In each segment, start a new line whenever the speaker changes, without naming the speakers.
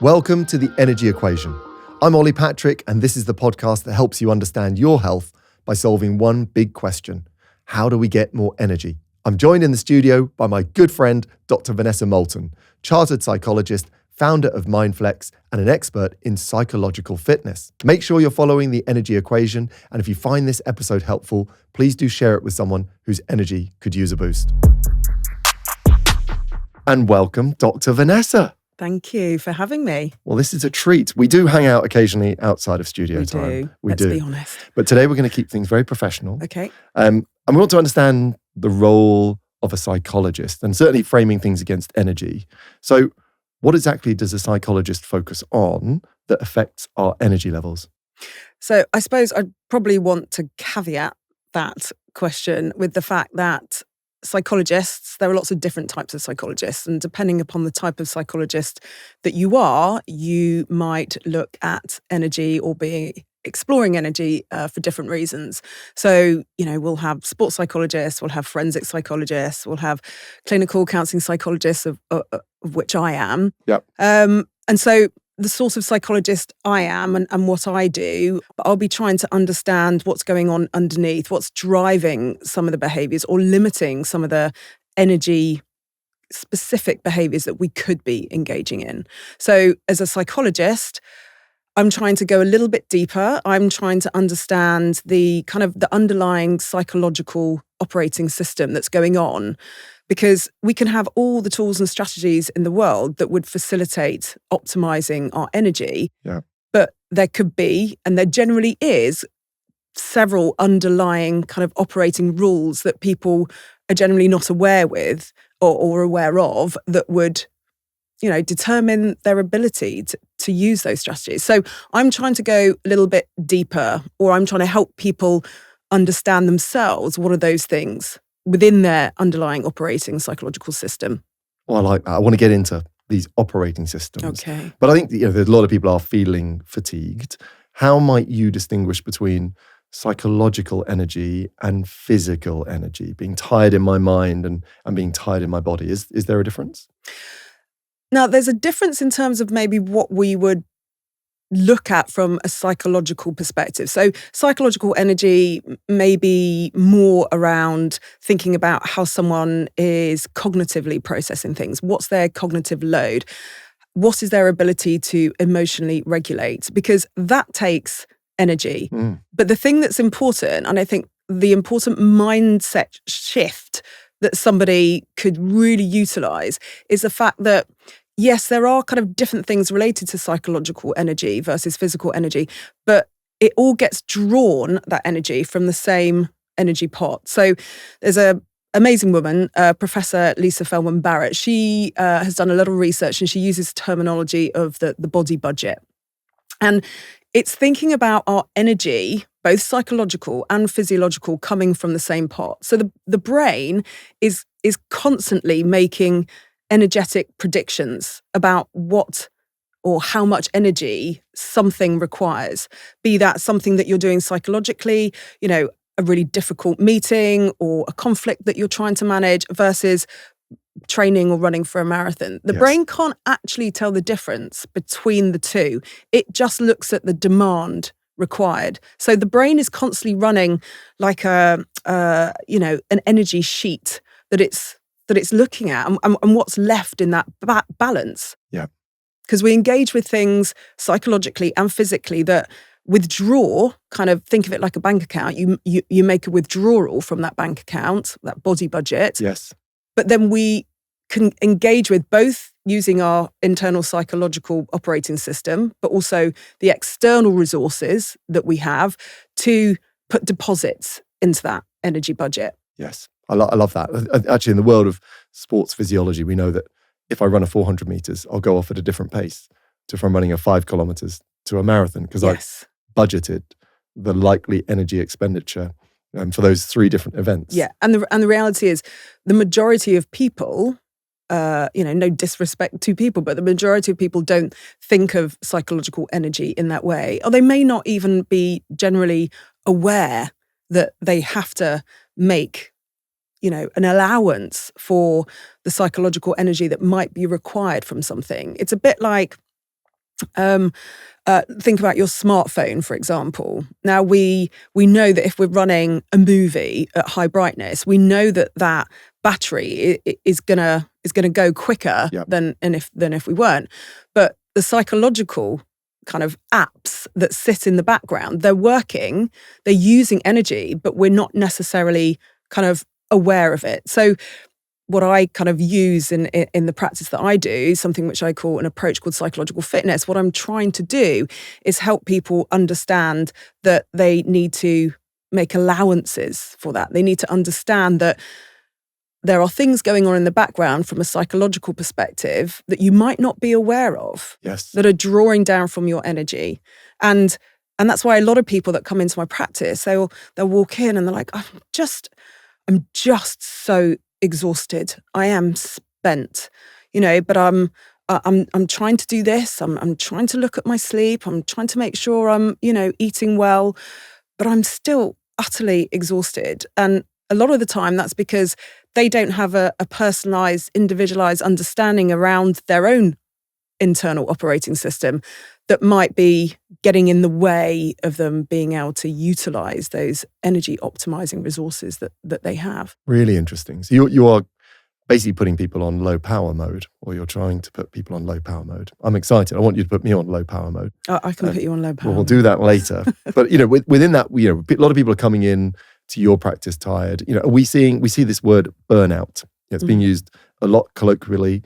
Welcome to The Energy Equation. I'm Ollie Patrick, and this is the podcast that helps you understand your health by solving one big question. How do we get more energy? I'm joined in the studio by my good friend, Dr. Vanessa Moulton, chartered psychologist, founder of MindFlex, and an expert in psychological fitness. Make sure you're following The Energy Equation, and if you find this episode helpful, please do share it with someone whose energy could use a boost. And welcome, Dr. Vanessa.
Thank you for having me.
Well, this is a treat. We do hang out occasionally outside of studio time.
Let's be honest.
But today we're going to keep things very professional.
Okay.
And we want to understand the role of a psychologist and certainly framing things against energy. So what exactly does a psychologist focus on that affects our energy levels?
So I suppose I'd probably want to caveat that question with the fact that psychologists, there are lots of different types of psychologists, and depending upon the type of psychologist that you are, you might look at energy or be exploring energy for different reasons. So, we'll have sports psychologists, we'll have forensic psychologists, we'll have clinical counselling psychologists, of which I am.
Yep.
And so the sort of psychologist I am and what I do, I'll be trying to understand what's going on underneath, what's driving some of the behaviours or limiting some of the energy specific behaviours that we could be engaging in. So as a psychologist, I'm trying to go a little bit deeper. I'm trying to understand the kind of the underlying psychological operating system that's going on, because we can have all the tools and strategies in the world that would facilitate optimizing our energy.
Yeah.
But there could be, and there generally is, several underlying kind of operating rules that people are generally not aware with or aware of that would, determine their ability to use those strategies. So I'm trying to go a little bit deeper, or I'm trying to help people understand themselves what are those things within their underlying operating psychological system.
Well, I like that. I want to get into these operating systems.
Okay.
But I think there's a lot of people are feeling fatigued. How might you distinguish between psychological energy and physical energy, being tired in my mind and being tired in my body? Is there a difference?
Now, there's a difference in terms of maybe what we would look at from a psychological perspective. So psychological energy may be more around thinking about how someone is cognitively processing things. What's their cognitive load? What is their ability to emotionally regulate? Because that takes energy. But the thing that's important, and I think the important mindset shift that somebody could really utilize, is the fact that yes, there are kind of different things related to psychological energy versus physical energy, but it all gets drawn, that energy, from the same energy pot. So there's an amazing woman, Professor Lisa Feldman Barrett. She has done a lot of research, and she uses terminology of the body budget. And it's thinking about our energy, both psychological and physiological, coming from the same pot. So the brain is constantly making energetic predictions about what or how much energy something requires, be that something that you're doing psychologically, a really difficult meeting or a conflict that you're trying to manage versus training or running for a marathon. The brain can't actually tell the difference between the two. It just looks at the demand required. So the brain is constantly running like an energy sheet that it's looking at and what's left in that balance.
Yeah.
Because we engage with things psychologically and physically that withdraw, kind of think of it like a bank account. You make a withdrawal from that bank account, that body budget.
Yes.
But then we can engage with both using our internal psychological operating system, but also the external resources that we have to put deposits into that energy budget.
Yes. I love that. Actually, in the world of sports physiology, we know that if I run a 400 meters, I'll go off at a different pace to if I'm running a 5 kilometers to a marathon, because I've budgeted the likely energy expenditure for those 3 different events.
Yeah, and the reality is the majority of people, no disrespect to people, but the majority of people don't think of psychological energy in that way, or they may not even be generally aware that they have to make an allowance for the psychological energy that might be required from something. It's a bit like Think about your smartphone, for example. Now, we know that if we're running a movie at high brightness, we know that that battery is gonna go quicker than if we weren't. But the psychological kind of apps that sit in the background, they're working, they're using energy, but we're not necessarily kind of aware of it. So what I kind of use in the practice that I do, something which I call an approach called psychological fitness, what I'm trying to do is help people understand that they need to make allowances for that. They need to understand that there are things going on in the background from a psychological perspective that you might not be aware of, that are drawing down from your energy. And that's why a lot of people that come into my practice, they'll walk in and they're like, I'm just so exhausted. I am spent, but I'm trying to do this. I'm trying to look at my sleep. I'm trying to make sure I'm, eating well, but I'm still utterly exhausted. And a lot of the time that's because they don't have a personalized, individualized understanding around their own internal operating system that might be getting in the way of them being able to utilize those energy optimizing resources that they have.
Really interesting. So you are basically putting people on low power mode, or you're trying to put people on low power mode. I'm excited. I want you to put me on low power mode.
I can put you on low power.
We'll do that later. But within that, a lot of people are coming in to your practice tired. We see this word burnout. It's being used a lot colloquially.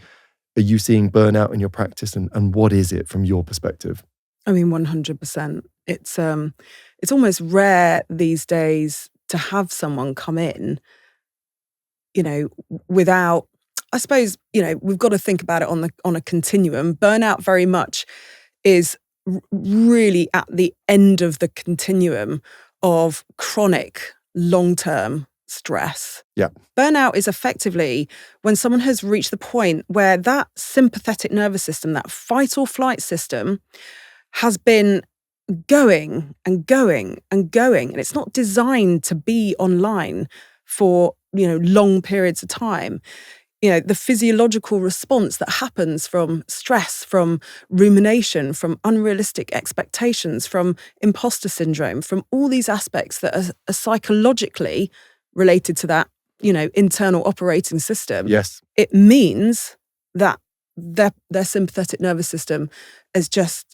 Are you seeing burnout in your practice, and what is it from your perspective?
I mean, 100%. It's almost rare these days to have someone come in, without, I suppose, we've got to think about it on a continuum. Burnout very much is really at the end of the continuum of chronic, long-term stress.
Yeah.
Burnout is effectively when someone has reached the point where that sympathetic nervous system, that fight or flight system, has been going and going and going, and it's not designed to be online for long periods of time. The physiological response that happens from stress, from rumination, from unrealistic expectations, from imposter syndrome, from all these aspects that are psychologically related to that, internal operating system.
Yes.
It means that their sympathetic nervous system is just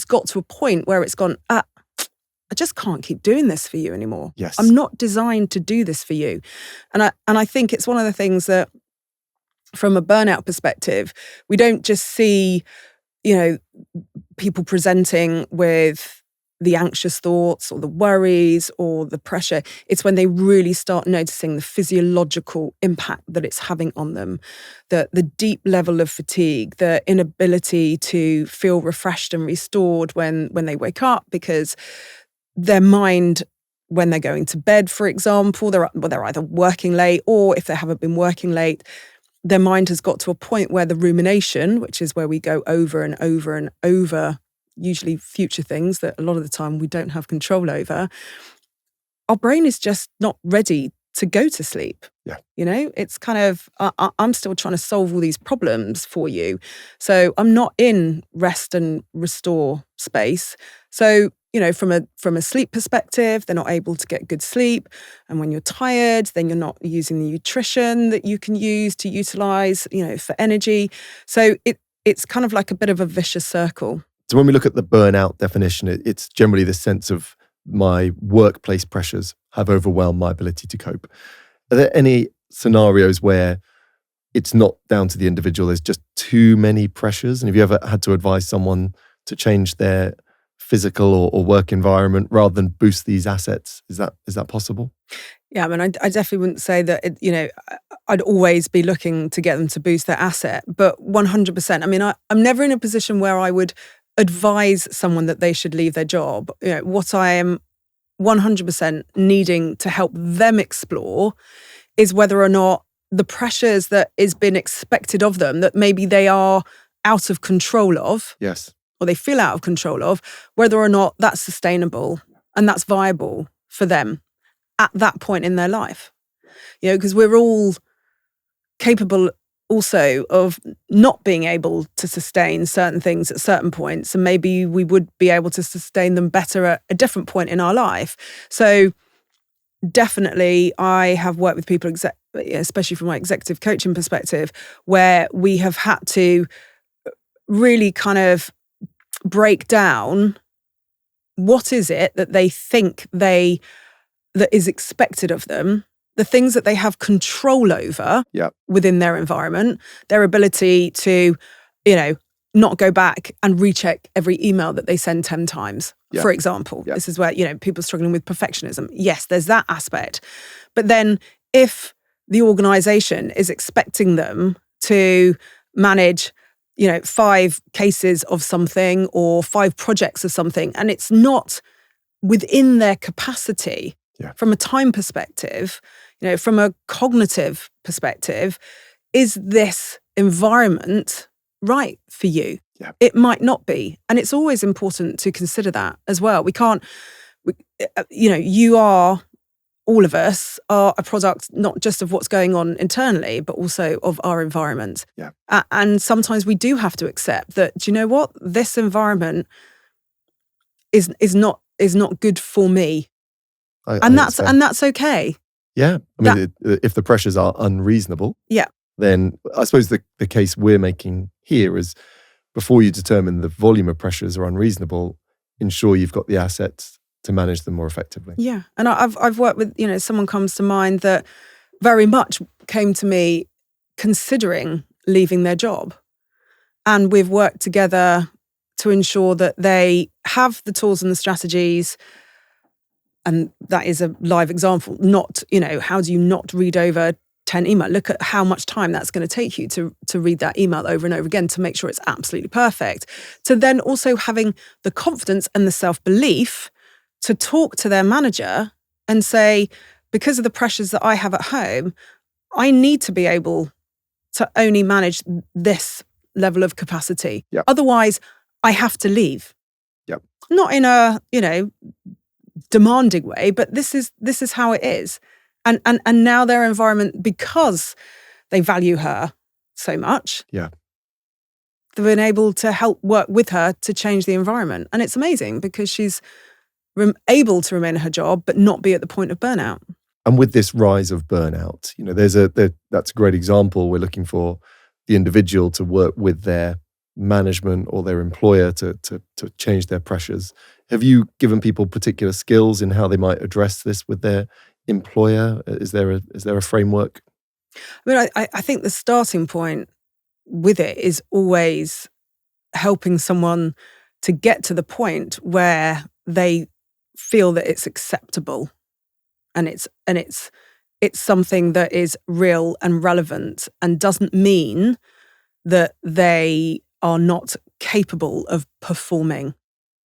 got to a point where it's gone, I just can't keep doing this for you anymore.
Yes.
I'm not designed to do this for you. And I think it's one of the things that, from a burnout perspective, we don't just see, people presenting with the anxious thoughts or the worries or the pressure. It's when they really start noticing the physiological impact that it's having on them, the deep level of fatigue, the inability to feel refreshed and restored when they wake up, because their mind, when they're going to bed, for example, they're either working late, or if they haven't been working late, their mind has got to a point where the rumination, which is where we go over and over and over, usually future things that a lot of the time we don't have control over, our brain is just not ready to go to sleep.
Yeah.
It's kind of, I'm still trying to solve all these problems for you. So I'm not in rest and restore space. So, from a sleep perspective, they're not able to get good sleep. And when you're tired, then you're not using the nutrition that you can use to utilize, for energy. So it's kind of like a bit of a vicious circle.
So when we look at the burnout definition, it's generally the sense of my workplace pressures have overwhelmed my ability to cope. Are there any scenarios where it's not down to the individual, there's just too many pressures? And have you ever had to advise someone to change their physical or work environment rather than boost these assets? Is that possible?
Yeah, I mean, I definitely wouldn't say that, I'd always be looking to get them to boost their asset, but 100%. I mean, I'm never in a position where I would advise someone that they should leave their job. What I am 100% needing to help them explore is whether or not the pressures that is been expected of them, that maybe they are out of control of,
yes,
or they feel out of control of, whether or not that's sustainable and that's viable for them at that point in their life. Because we're all capable also of not being able to sustain certain things at certain points, and maybe we would be able to sustain them better at a different point in our life. So definitely I have worked with people, especially from my executive coaching perspective, where we have had to really kind of break down what is it that they think that is expected of them, the things that they have control over within their environment, their ability to, not go back and recheck every email that they send 10 times, for example. This is where, people struggling with perfectionism. Yes, there's that aspect. But then if the organization is expecting them to manage 5 cases of something or 5 projects of something, and it's not within their capacity from a time perspective, from a cognitive perspective, is this environment right for you? It might not be. And it's always important to consider that as well. All of us are a product not just of what's going on internally, but also of our environment. And sometimes we do have to accept that, do you know what? This environment is not good for me. And that's okay.
Yeah. I mean, if the pressures are unreasonable, then I suppose the case we're making here is, before you determine the volume of pressures are unreasonable, ensure you've got the assets to manage them more effectively.
Yeah. And I've worked with, someone comes to mind that very much came to me considering leaving their job. And we've worked together to ensure that they have the tools and the strategies. And that is a live example. Not, how do you not read over 10 emails? Look at how much time that's going to take you to read that email over and over again to make sure it's absolutely perfect. To then also having the confidence and the self-belief to talk to their manager and say, because of the pressures that I have at home, I need to be able to only manage this level of capacity. Otherwise, I have to leave. Not in a, demanding way, but this is how it is. And now their environment, because they value her so much, they've been able to help work with her to change the environment. And it's amazing because she's able to remain in her job, but not be at the point of burnout.
And with this rise of burnout, that's a great example. We're looking for the individual to work with their management or their employer to change their pressures. Have you given people particular skills in how they might address this with their employer? Is there a framework?
I mean, I think the starting point with it is always helping someone to get to the point where they feel that it's acceptable and it's something that is real and relevant and doesn't mean that they are not capable of performing.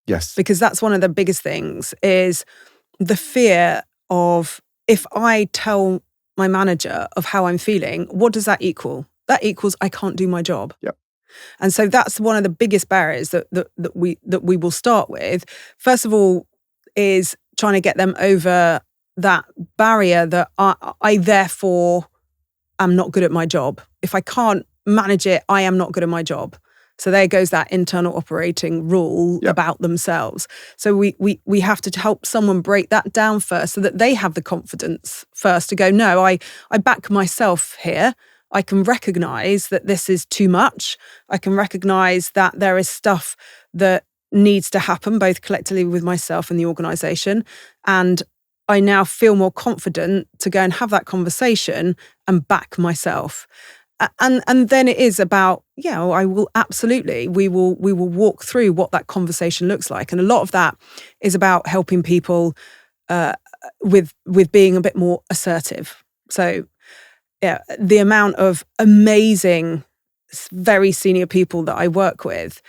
Yes.
Because that's one of the biggest things, is the fear of, if I tell my manager of how I'm feeling, what does that equal? That equals I can't do my job. And so that's one of the biggest barriers that we will start with. First of all, is trying to get them over that barrier that I therefore am not good at my job. If I can't manage it, I am not good at my job. So there goes that internal operating rule about themselves. So we have to help someone break that down first, so that they have the confidence first to go, no, I back myself here. I can recognize that this is too much. I can recognize that there is stuff that needs to happen, both collectively with myself and the organization. And I now feel more confident to go and have that conversation and back myself. And then it is about, I will absolutely, we will walk through what that conversation looks like. And a lot of that is about helping people with being a bit more assertive. So the amount of amazing, very senior people that I work with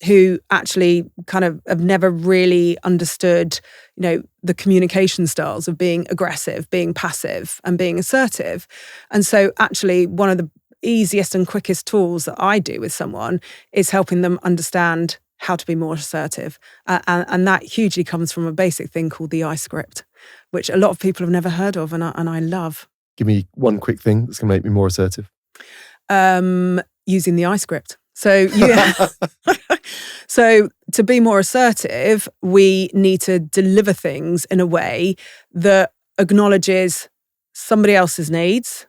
who actually kind of have never really understood, the communication styles of being aggressive, being passive, and being assertive. And so actually one of the easiest and quickest tools that I do with someone is helping them understand how to be more assertive. And that hugely comes from a basic thing called the I script, which a lot of people have never heard of, and I love.
Give me one quick thing that's going to make me more assertive.
Using the I script. So so to be more assertive, we need to deliver things in a way that acknowledges somebody else's needs,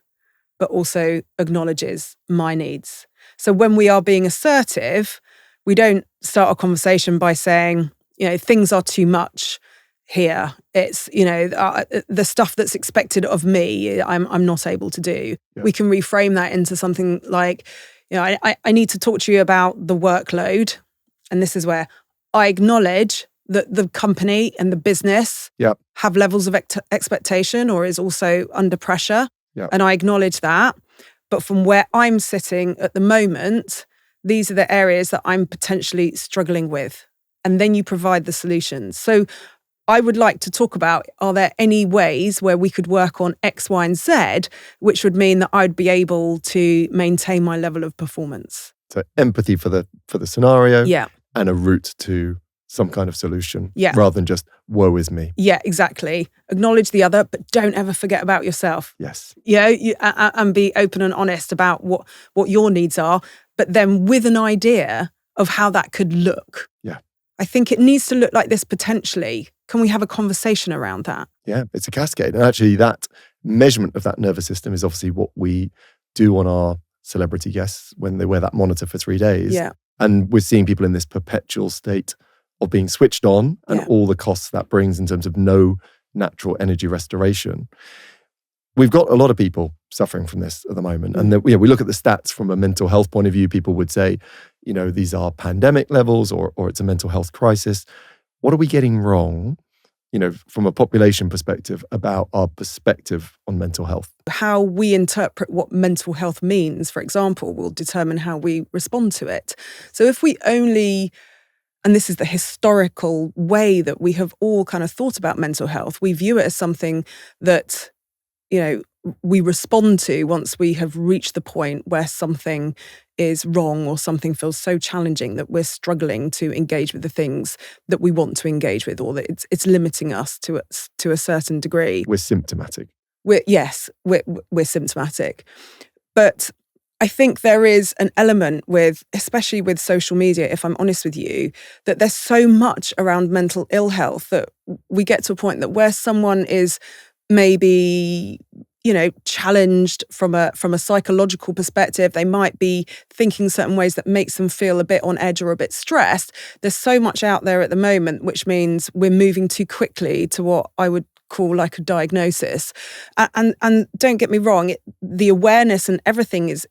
but also acknowledges my needs. So when we are being assertive, we don't start a conversation by saying, things are too much here. It's, the stuff that's expected of me, I'm not able to do. Yeah. We can reframe that into something like, I need to talk to you about the workload. And this is where I acknowledge that the company and the business have levels of expectation or is also under pressure. Yep. And I acknowledge that. But from where I'm sitting at the moment, these are the areas that I'm potentially struggling with. And then you provide the solutions. So I would like to talk about, are there any ways where we could work on X, Y, and Z, which would mean that I'd be able to maintain my level of performance?
So empathy for the scenario,
yeah,
and a route to some kind of solution,
yeah,
rather than just woe is me.
Yeah, exactly. Acknowledge the other, but don't ever forget about yourself.
Yes.
And be open and honest about what your needs are, but then with an idea of how that could look.
Yeah.
I think it needs to look like this potentially. Can we have a conversation around that?
Yeah, it's a cascade. And actually that measurement of that nervous system is obviously what we do on our celebrity guests when they wear that monitor for 3 days.
Yeah.
And we're seeing people in this perpetual state of being switched on and all the costs that brings in terms of no natural energy restoration. We've got a lot of people suffering from this at the moment. And we look at the stats from a mental health point of view. People would say, these are pandemic levels or it's a mental health crisis. What are we getting wrong, from a population perspective about our perspective on mental health?
How we interpret what mental health means, for example, will determine how we respond to it. So if we only, and this is the historical way that we have all kind of thought about mental health, we view it as something that, we respond to once we have reached the point where something is wrong or something feels so challenging that we're struggling to engage with the things that we want to engage with, or that it's limiting us to a certain degree.
We're symptomatic.
We're symptomatic. But I think there is an element especially with social media, if I'm honest with you, that there's so much around mental ill health that we get to a point that where someone is maybe, challenged from a psychological perspective, they might be thinking certain ways that makes them feel a bit on edge or a bit stressed. There's so much out there at the moment, which means we're moving too quickly to what I would call like a diagnosis. And don't get me wrong, the awareness and everything is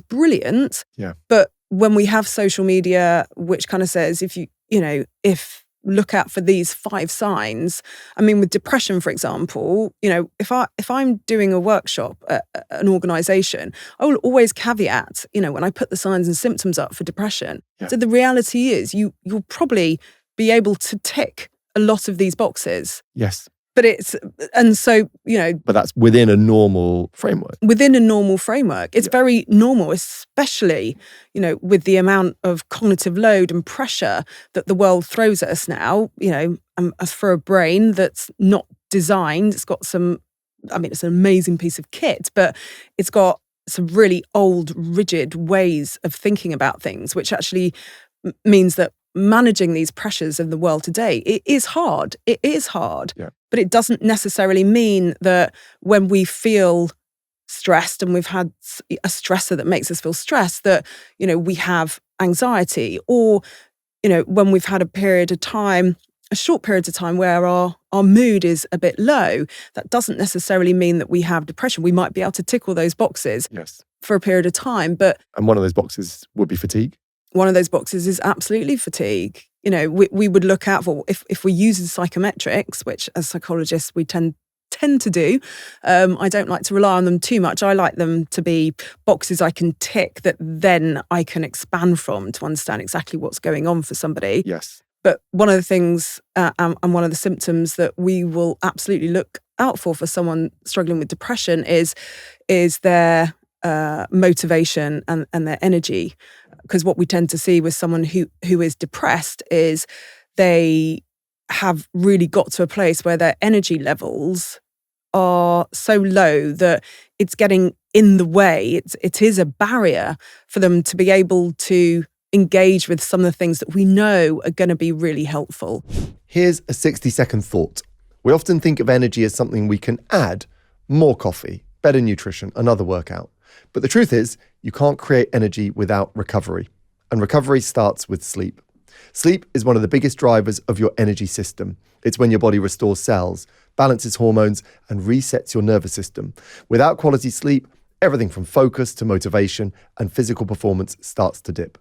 brilliant.
Yeah.
But when we have social media, which kind of says if look out for these 5 signs. I mean, with depression, for example, if I'm doing a workshop at an organisation, I will always caveat, when I put the signs and symptoms up for depression. Yeah. So the reality is you'll probably be able to tick a lot of these boxes.
Yes.
But But
that's within a normal framework.
Within a normal framework. It's very normal, especially, with the amount of cognitive load and pressure that the world throws at us now, for a brain that's not designed. It's got it's an amazing piece of kit, but it's got some really old, rigid ways of thinking about things, which actually means that managing these pressures of the world today, it is hard. It is hard. Yeah. But it doesn't necessarily mean that when we feel stressed and we've had a stressor that makes us feel stressed, that, we have anxiety, or, when we've had a short period of time where our mood is a bit low, that doesn't necessarily mean that we have depression. We might be able to tick all those boxes for a period of time.
And one of those boxes would be fatigue.
One of those boxes is absolutely fatigue. We would look out for, if we use psychometrics, which as psychologists we tend to do. I don't like to rely on them too much. I like them to be boxes I can tick that then I can expand from to understand exactly what's going on for somebody.
Yes.
But one of the things and one of the symptoms that we will absolutely look out for someone struggling with depression is their motivation and their energy. Because what we tend to see with someone who is depressed is they have really got to a place where their energy levels are so low that it's getting in the way. It is a barrier for them to be able to engage with some of the things that we know are going to be really helpful.
Here's a 60-second thought. We often think of energy as something we can add: more coffee, better nutrition, another workout. But the truth is, you can't create energy without recovery. And recovery starts with sleep. Sleep is one of the biggest drivers of your energy system. It's when your body restores cells, balances hormones, and resets your nervous system. Without quality sleep, everything from focus to motivation and physical performance starts to dip.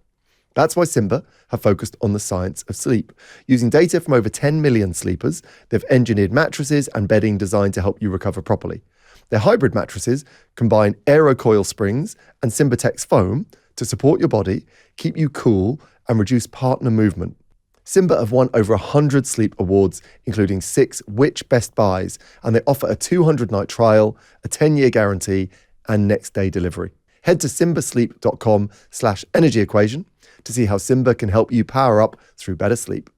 That's why Simba have focused on the science of sleep. Using data from over 10 million sleepers, they've engineered mattresses and bedding designed to help you recover properly. Their hybrid mattresses combine AeroCoil springs and Simbatex foam to support your body, keep you cool, and reduce partner movement. Simba have won over 100 sleep awards, including 6 Which Best Buys, and they offer a 200-night trial, a 10-year guarantee, and next-day delivery. Head to simbasleep.com/energy equation to see how Simba can help you power up through better sleep.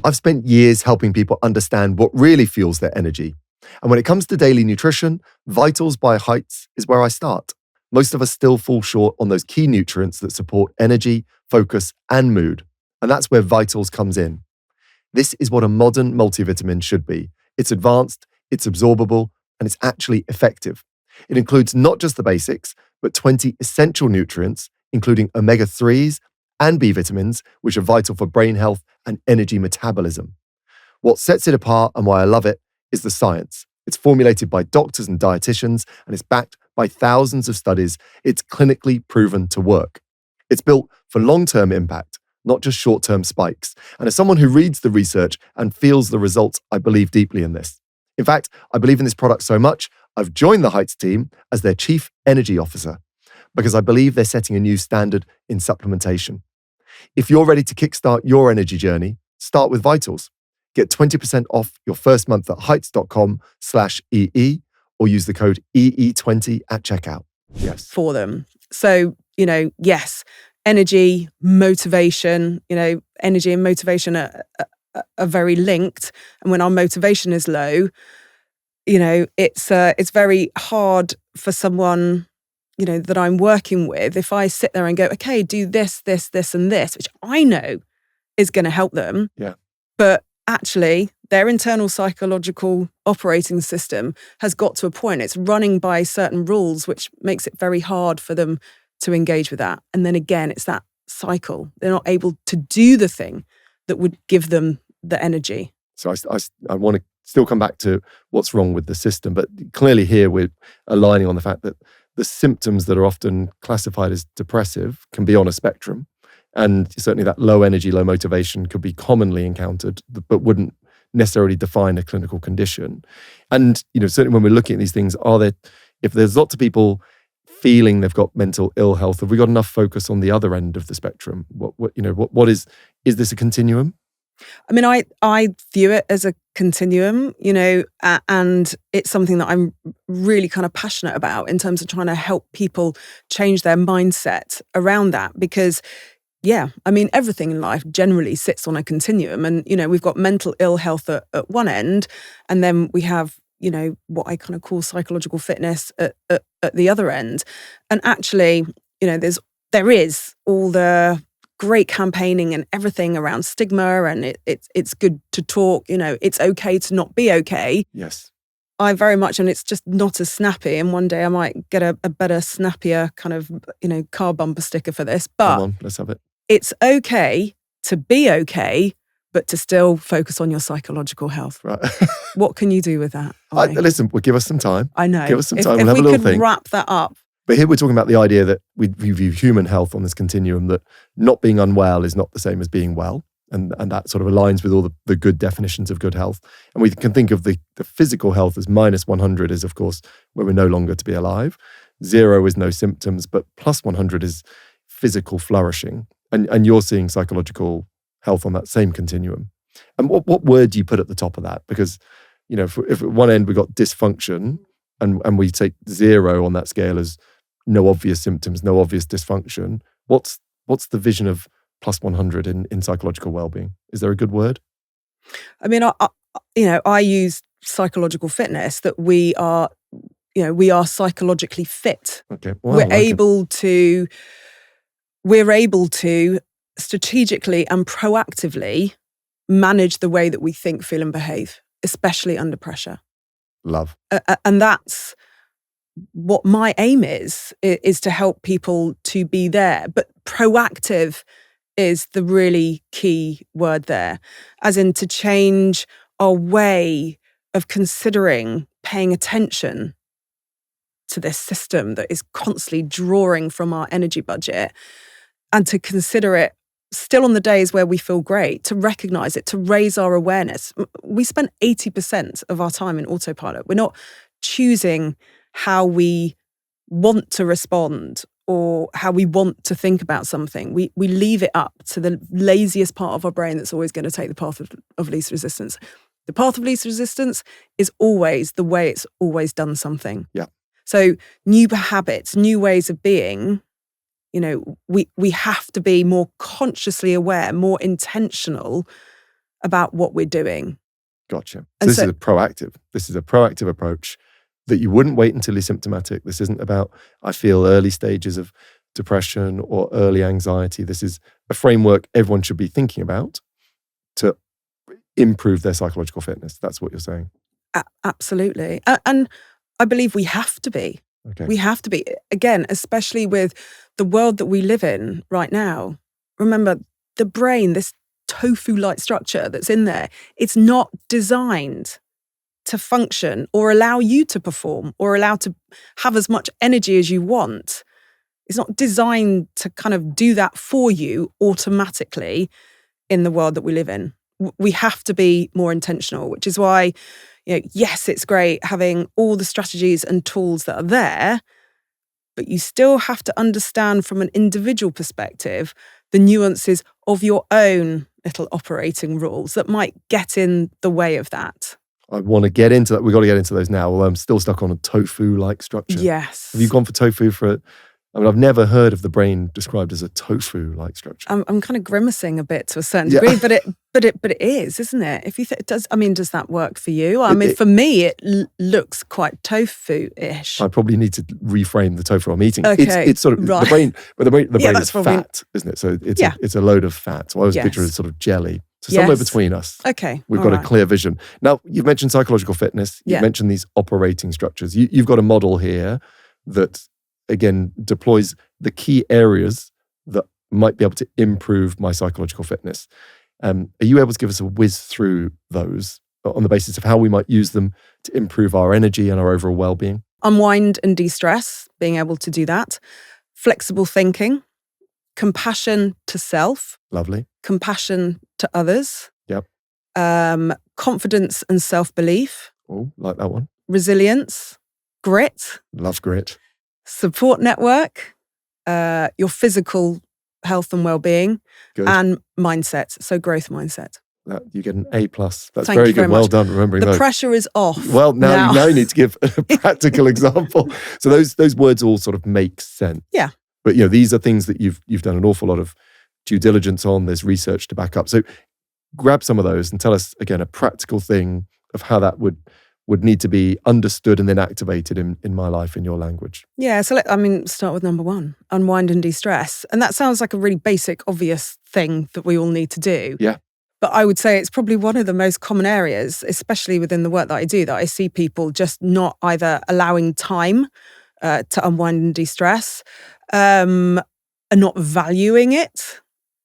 I've spent years helping people understand what really fuels their energy. And when it comes to daily nutrition, Vitals by Heights is where I start. Most of us still fall short on those key nutrients that support energy, focus, and mood. And that's where Vitals comes in. This is what a modern multivitamin should be. It's advanced, it's absorbable, and it's actually effective. It includes not just the basics, but 20 essential nutrients, including omega-3s and B vitamins, which are vital for brain health and energy metabolism. What sets it apart and why I love it is the science. It's formulated by doctors and dietitians, and it's backed by thousands of studies. It's clinically proven to work. It's built for long-term impact, not just short-term spikes. And as someone who reads the research and feels the results, I believe deeply in this. In fact, I believe in this product so much, I've joined the Heights team as their Chief Energy Officer, because I believe they're setting a new standard in supplementation. If you're ready to kickstart your energy journey, start with Vitals. Get 20% off your first month at heights.com/EE or use the code EE20 at checkout. Yes.
For them. So, yes, energy, motivation, energy and motivation are very linked. And when our motivation is low, it's very hard for someone, that I'm working with. If I sit there and go, okay, do this, this, this, and this, which I know is going to help them.
Yeah.
But actually, their internal psychological operating system has got to a point. It's running by certain rules, which makes it very hard for them to engage with that. And then again, it's that cycle. They're not able to do the thing that would give them the energy.
So I want to still come back to what's wrong with the system, but clearly here we're aligning on the fact that the symptoms that are often classified as depressive can be on a spectrum. And certainly that low energy, low motivation could be commonly encountered, but wouldn't necessarily define a clinical condition. And, certainly when we're looking at these things, if there's lots of people feeling they've got mental ill health, have we got enough focus on the other end of the spectrum? What is this a continuum?
I mean, I view it as a continuum, and it's something that I'm really kind of passionate about in terms of trying to help people change their mindset around that. Because, everything in life generally sits on a continuum. And, we've got mental ill health at one end, and then we have, what I kind of call psychological fitness at the other end. And actually, there is all the great campaigning and everything around stigma, and it's good to talk, it's okay to not be okay.
Yes.
I very much, and it's just not as snappy, and one day I might get a better, snappier kind of, car bumper sticker for this, but
come on, let's have it.
It's okay to be okay, but to still focus on your psychological health.
Right.
What can you do with that?
Listen, we'll give us some time.
I know.
Give us some time.
If
we'll have
we
a little
could
think.
wrap that up.
But here we're talking about the idea that we view human health on this continuum, that not being unwell is not the same as being well. And that sort of aligns with all the good definitions of good health. And we can think of the physical health as -100 is, of course, where we're no longer to be alive. 0 is no symptoms, but +100 is physical flourishing. And you're seeing psychological health on that same continuum. And what word do you put at the top of that? Because, if at one end we've got dysfunction and we take 0 on that scale as no obvious symptoms, no obvious dysfunction, what's the vision of +100 in psychological well-being? Is there a good word?
I mean, I use psychological fitness, that we are, we are psychologically fit.
Okay. Wow,
We're able to strategically and proactively manage the way that we think, feel, and behave, especially under pressure.
Love.
And that's what my aim is to help people to be there. But proactive is the really key word there, as in to change our way of considering paying attention to this system that is constantly drawing from our energy budget, and to consider it still on the days where we feel great, to recognize it, to raise our awareness. We spend 80% of our time in autopilot. We're not choosing how we want to respond or how we want to think about something. We leave it up to the laziest part of our brain that's always going to take the path of least resistance. The path of least resistance is always the way it's always done something.
Yeah.
So new habits, new ways of being, we have to be more consciously aware, more intentional about what we're doing.
Gotcha. So this is a proactive approach that you wouldn't wait until you're symptomatic. This isn't about, I feel early stages of depression or early anxiety. This is a framework everyone should be thinking about to improve their psychological fitness. That's what you're saying.
Absolutely. And I believe we have to be.
Okay.
We have to be. Again, especially with the world that we live in right now. Remember, the brain, this tofu-like structure that's in there, it's not designed to function or allow you to perform or allow to have as much energy as you want. It's not designed to kind of do that for you automatically in the world that we live in. We have to be more intentional, which is why, yes, it's great having all the strategies and tools that are there, but you still have to understand from an individual perspective the nuances of your own little operating rules that might get in the way of that.
I want to get into that. We've got to get into those now. Well, I'm still stuck on a tofu-like structure.
Yes.
Have you gone for tofu I've never heard of the brain described as a tofu-like structure.
I'm kind of grimacing a bit to a certain degree, but it is, isn't it? If you does that work for you? For me, it looks quite tofu-ish.
I probably need to reframe the tofu I'm eating.
Okay,
it's sort of
right.
the brain is
probably
fat, isn't it? So it's a load of fat. So I always picture it as sort of jelly. So somewhere between us.
Okay,
we've got a clear vision. Now, you've mentioned psychological fitness. You've mentioned these operating structures. You've got a model here that, again, deploys the key areas that might be able to improve my psychological fitness. Are you able to give us a whiz through those on the basis of how we might use them to improve our energy and our overall well-being?
Unwind and de-stress, being able to do that. Flexible thinking. Compassion to self.
Lovely.
Compassion to others.
Yep.
Confidence and self-belief.
Oh, like that one.
Resilience. Grit.
Love grit.
Support network. Your physical health and well-being.
Good.
And mindset. So growth mindset.
You get an A+. That's
Thank
very
you
good.
very
Well
much.
done remembering those.
The pressure is off.
Well, now you need to give a practical example. So those words all sort of make sense.
Yeah.
But these are things that you've done an awful lot of due diligence on. There's research to back up. So grab some of those and tell us again a practical thing of how that would need to be understood and then activated in my life in your language.
Yeah. So start with number one: unwind and de-stress. And that sounds like a really basic, obvious thing that we all need to do.
Yeah.
But I would say it's probably one of the most common areas, especially within the work that I do, that I see people just not either allowing time to unwind and de-stress, and not valuing it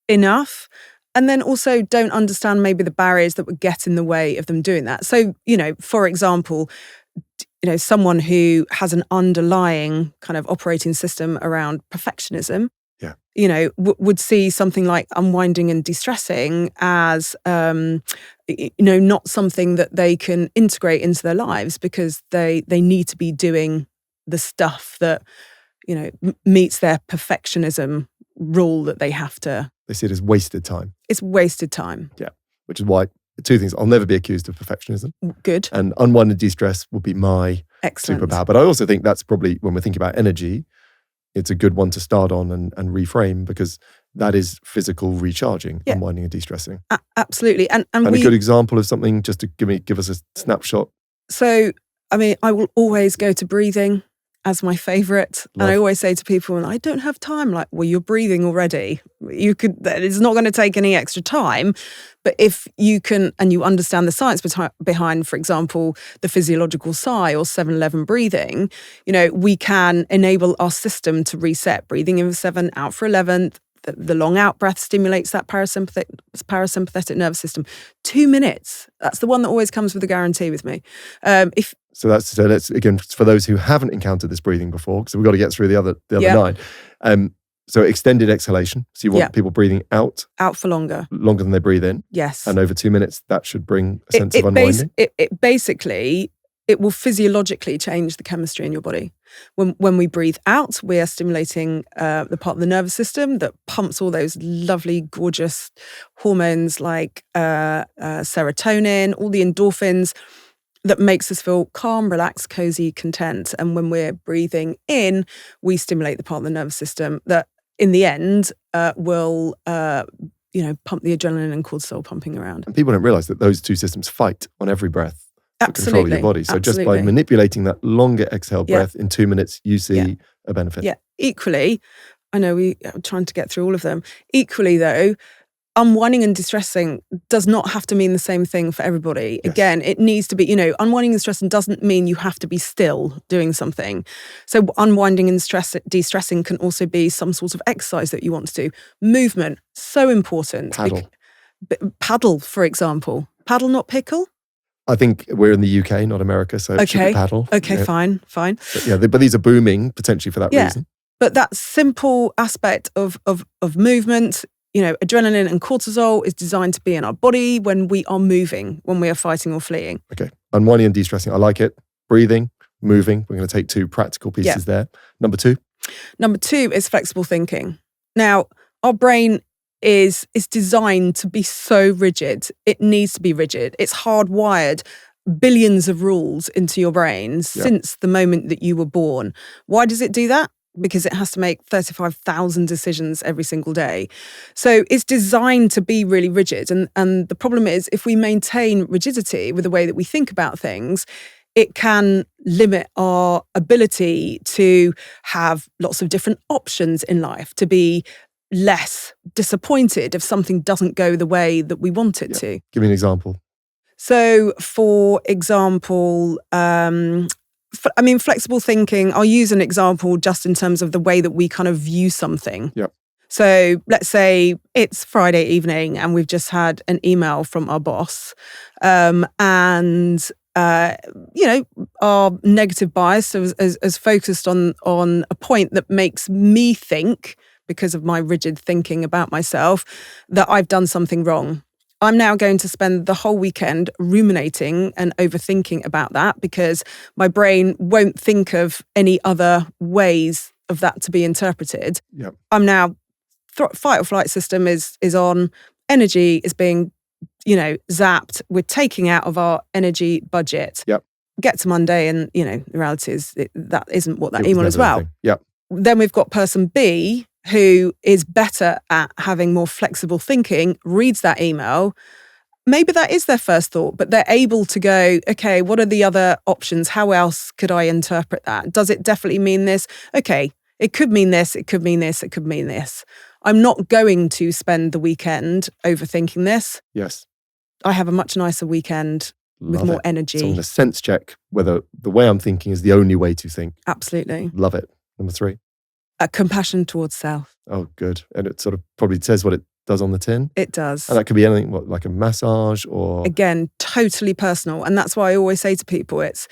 enough, and then also don't understand maybe the barriers that would get in the way of them doing that. So, for example, someone who has an underlying kind of operating system around perfectionism, would see something like unwinding and de-stressing as, not something that they can integrate into their lives because they need to be doing the stuff that, meets their perfectionism rule that they have to.
They see it as wasted time.
It's wasted time.
Yeah, which is why two things. I'll never be accused of perfectionism.
Good.
And unwind and de-stress will be my
Excellent.
superpower. But I also think that's probably, when we're thinking about energy, it's a good one to start on and reframe, because that is physical recharging, unwinding and de-stressing.
Absolutely. And
a good example of something, just to give us a snapshot.
So I mean, I will always go to breathing as my favorite.
Love.
And I always say to people, I don't have time. Like, well, you're breathing already. It's not going to take any extra time. But if you can, and you understand the science behind, for example, the physiological sigh or 7-11 breathing, we can enable our system to reset. Breathing in for 7, out for 11. The long out breath stimulates that parasympathetic nervous system. 2 minutes. That's the one that always comes with a guarantee with me.
So let's again, for those who haven't encountered this breathing before, because we've got to get through the other 9. So extended exhalation. So you want people breathing out
for longer
than they breathe in.
Yes.
And over 2 minutes, that should bring a sense of unwinding.
It will physiologically change the chemistry in your body. When we breathe out, we are stimulating the part of the nervous system that pumps all those lovely, gorgeous hormones like serotonin, all the endorphins that makes us feel calm, relaxed, cozy, content. And when we're breathing in, we stimulate the part of the nervous system that, in the end, will pump the adrenaline and cortisol pumping around.
And people don't realize that those two systems fight on every breath.
Absolutely.
Control your body. So just by manipulating that longer exhale breath in 2 minutes, you see a benefit.
Yeah. Equally, I know we are trying to get through all of them. Equally, though, unwinding and distressing does not have to mean the same thing for everybody. Yes. Again, it needs to be, unwinding and distressing doesn't mean you have to be still doing something. So unwinding and de-stressing can also be some sort of exercise that you want to do. Movement, so important. Paddle, for example. Paddle, not pickle?
I think we're in the UK, not America, so it should be paddle.
Okay, fine.
But these are booming potentially for that reason.
But that simple aspect of movement, adrenaline and cortisol is designed to be in our body when we are moving, when we are fighting or fleeing.
Okay, unwinding and de-stressing, I like it. Breathing, moving, we're going to take 2 practical pieces there. Number 2?
Number 2 is flexible thinking. Now, our brain is designed to be so rigid. It needs to be rigid. It's hardwired billions of rules into your brain since the moment that you were born. Why does it do that? Because it has to make 35,000 decisions every single day. So it's designed to be really rigid. And the problem is, if we maintain rigidity with the way that we think about things, it can limit our ability to have lots of different options in life, to be less disappointed if something doesn't go the way that we want it to.
Give me an example.
So, for example, flexible thinking, I'll use an example just in terms of the way that we kind of view something.
Yep.
So let's say it's Friday evening and we've just had an email from our boss, and our negative bias is focused on a point that makes me think, because of my rigid thinking about myself, that I've done something wrong. I'm now going to spend the whole weekend ruminating and overthinking about that because my brain won't think of any other ways of that to be interpreted.
Yep.
I'm now, fight or flight system is on, energy is being, zapped. We're taking out of our energy budget.
Yep.
Get to Monday and, the reality is that isn't what that email is well.
Yep.
Then we've got person B, who is better at having more flexible thinking, reads that email. Maybe that is their first thought, but they're able to go, okay, what are the other options? How else could I interpret that? Does it definitely mean this? Okay, it could mean this, it could mean this, it could mean this. I'm not going to spend the weekend overthinking this.
Yes.
I have a much nicer weekend with more energy.
So I'm going to sense check whether the way I'm thinking is the only way to think.
Absolutely.
Love it. Number 3.
Compassion towards self.
Oh, good. And it sort of probably says what it does on the tin.
It does.
And that could be anything, like a massage or...
Again, totally personal. And that's why I always say to people, it's,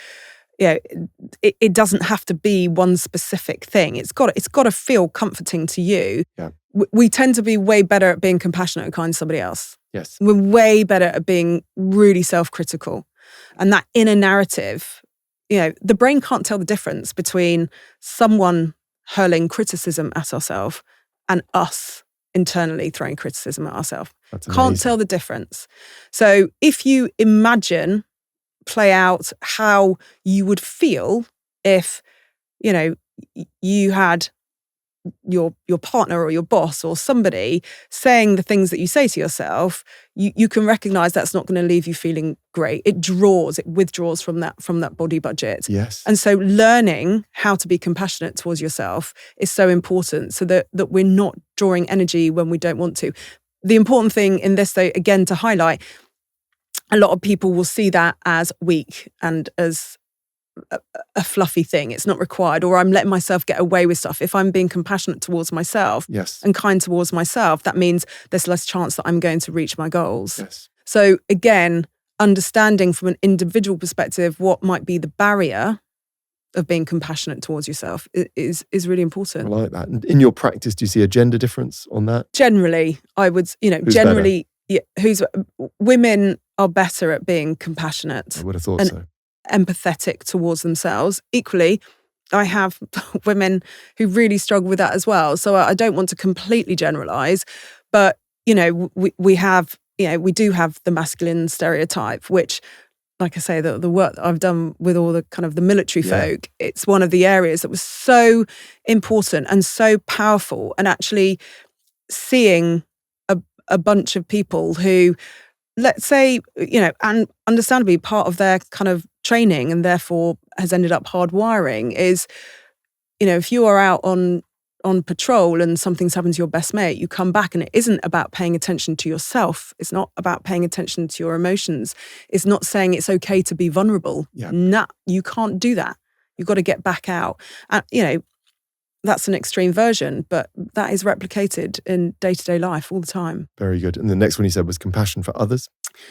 it doesn't have to be one specific thing. It's got to feel comforting to you.
Yeah.
We tend to be way better at being compassionate and kind to somebody else.
Yes.
We're way better at being really self-critical. And that inner narrative, the brain can't tell the difference between someone hurling criticism at ourselves and us internally throwing criticism at ourselves. Can't tell the difference. So if you play out how you would feel if, you had your partner or your boss or somebody saying the things that you say to yourself, you can recognize that's not going to leave you feeling great. It withdraws from that body budget.
Yes.
And so learning how to be compassionate towards yourself is so important, so that we're not drawing energy when we don't want to. The important thing in this, though, again, to highlight, a lot of people will see that as weak and as a fluffy thing. It's not required, or I'm letting myself get away with stuff. If I'm being compassionate towards myself and kind towards myself, that means there's less chance that I'm going to reach my goals.
Yes.
So again, understanding from an individual perspective what might be the barrier of being compassionate towards yourself is really important.
I like that. And in your practice, do you see a gender difference on that?
Generally, I would, women are better at being compassionate.
I would have thought so.
Empathetic towards themselves. Equally, I have women who really struggle with that as well. So I don't want to completely generalize, but we do have the masculine stereotype, which, like I say, the work that I've done with all the kind of the military folk, it's one of the areas that was so important and so powerful, and actually seeing a bunch of people who, let's say, and understandably part of their kind of training and therefore has ended up hardwiring is, if you are out on patrol and something's happened to your best mate, you come back and it isn't about paying attention to yourself. It's not about paying attention to your emotions. It's not saying it's okay to be vulnerable.
Yeah.
Nah, you can't do that. You've got to get back out. And, that's an extreme version, but that is replicated in day-to-day life all the time.
Very good. And the next one you said was compassion for others.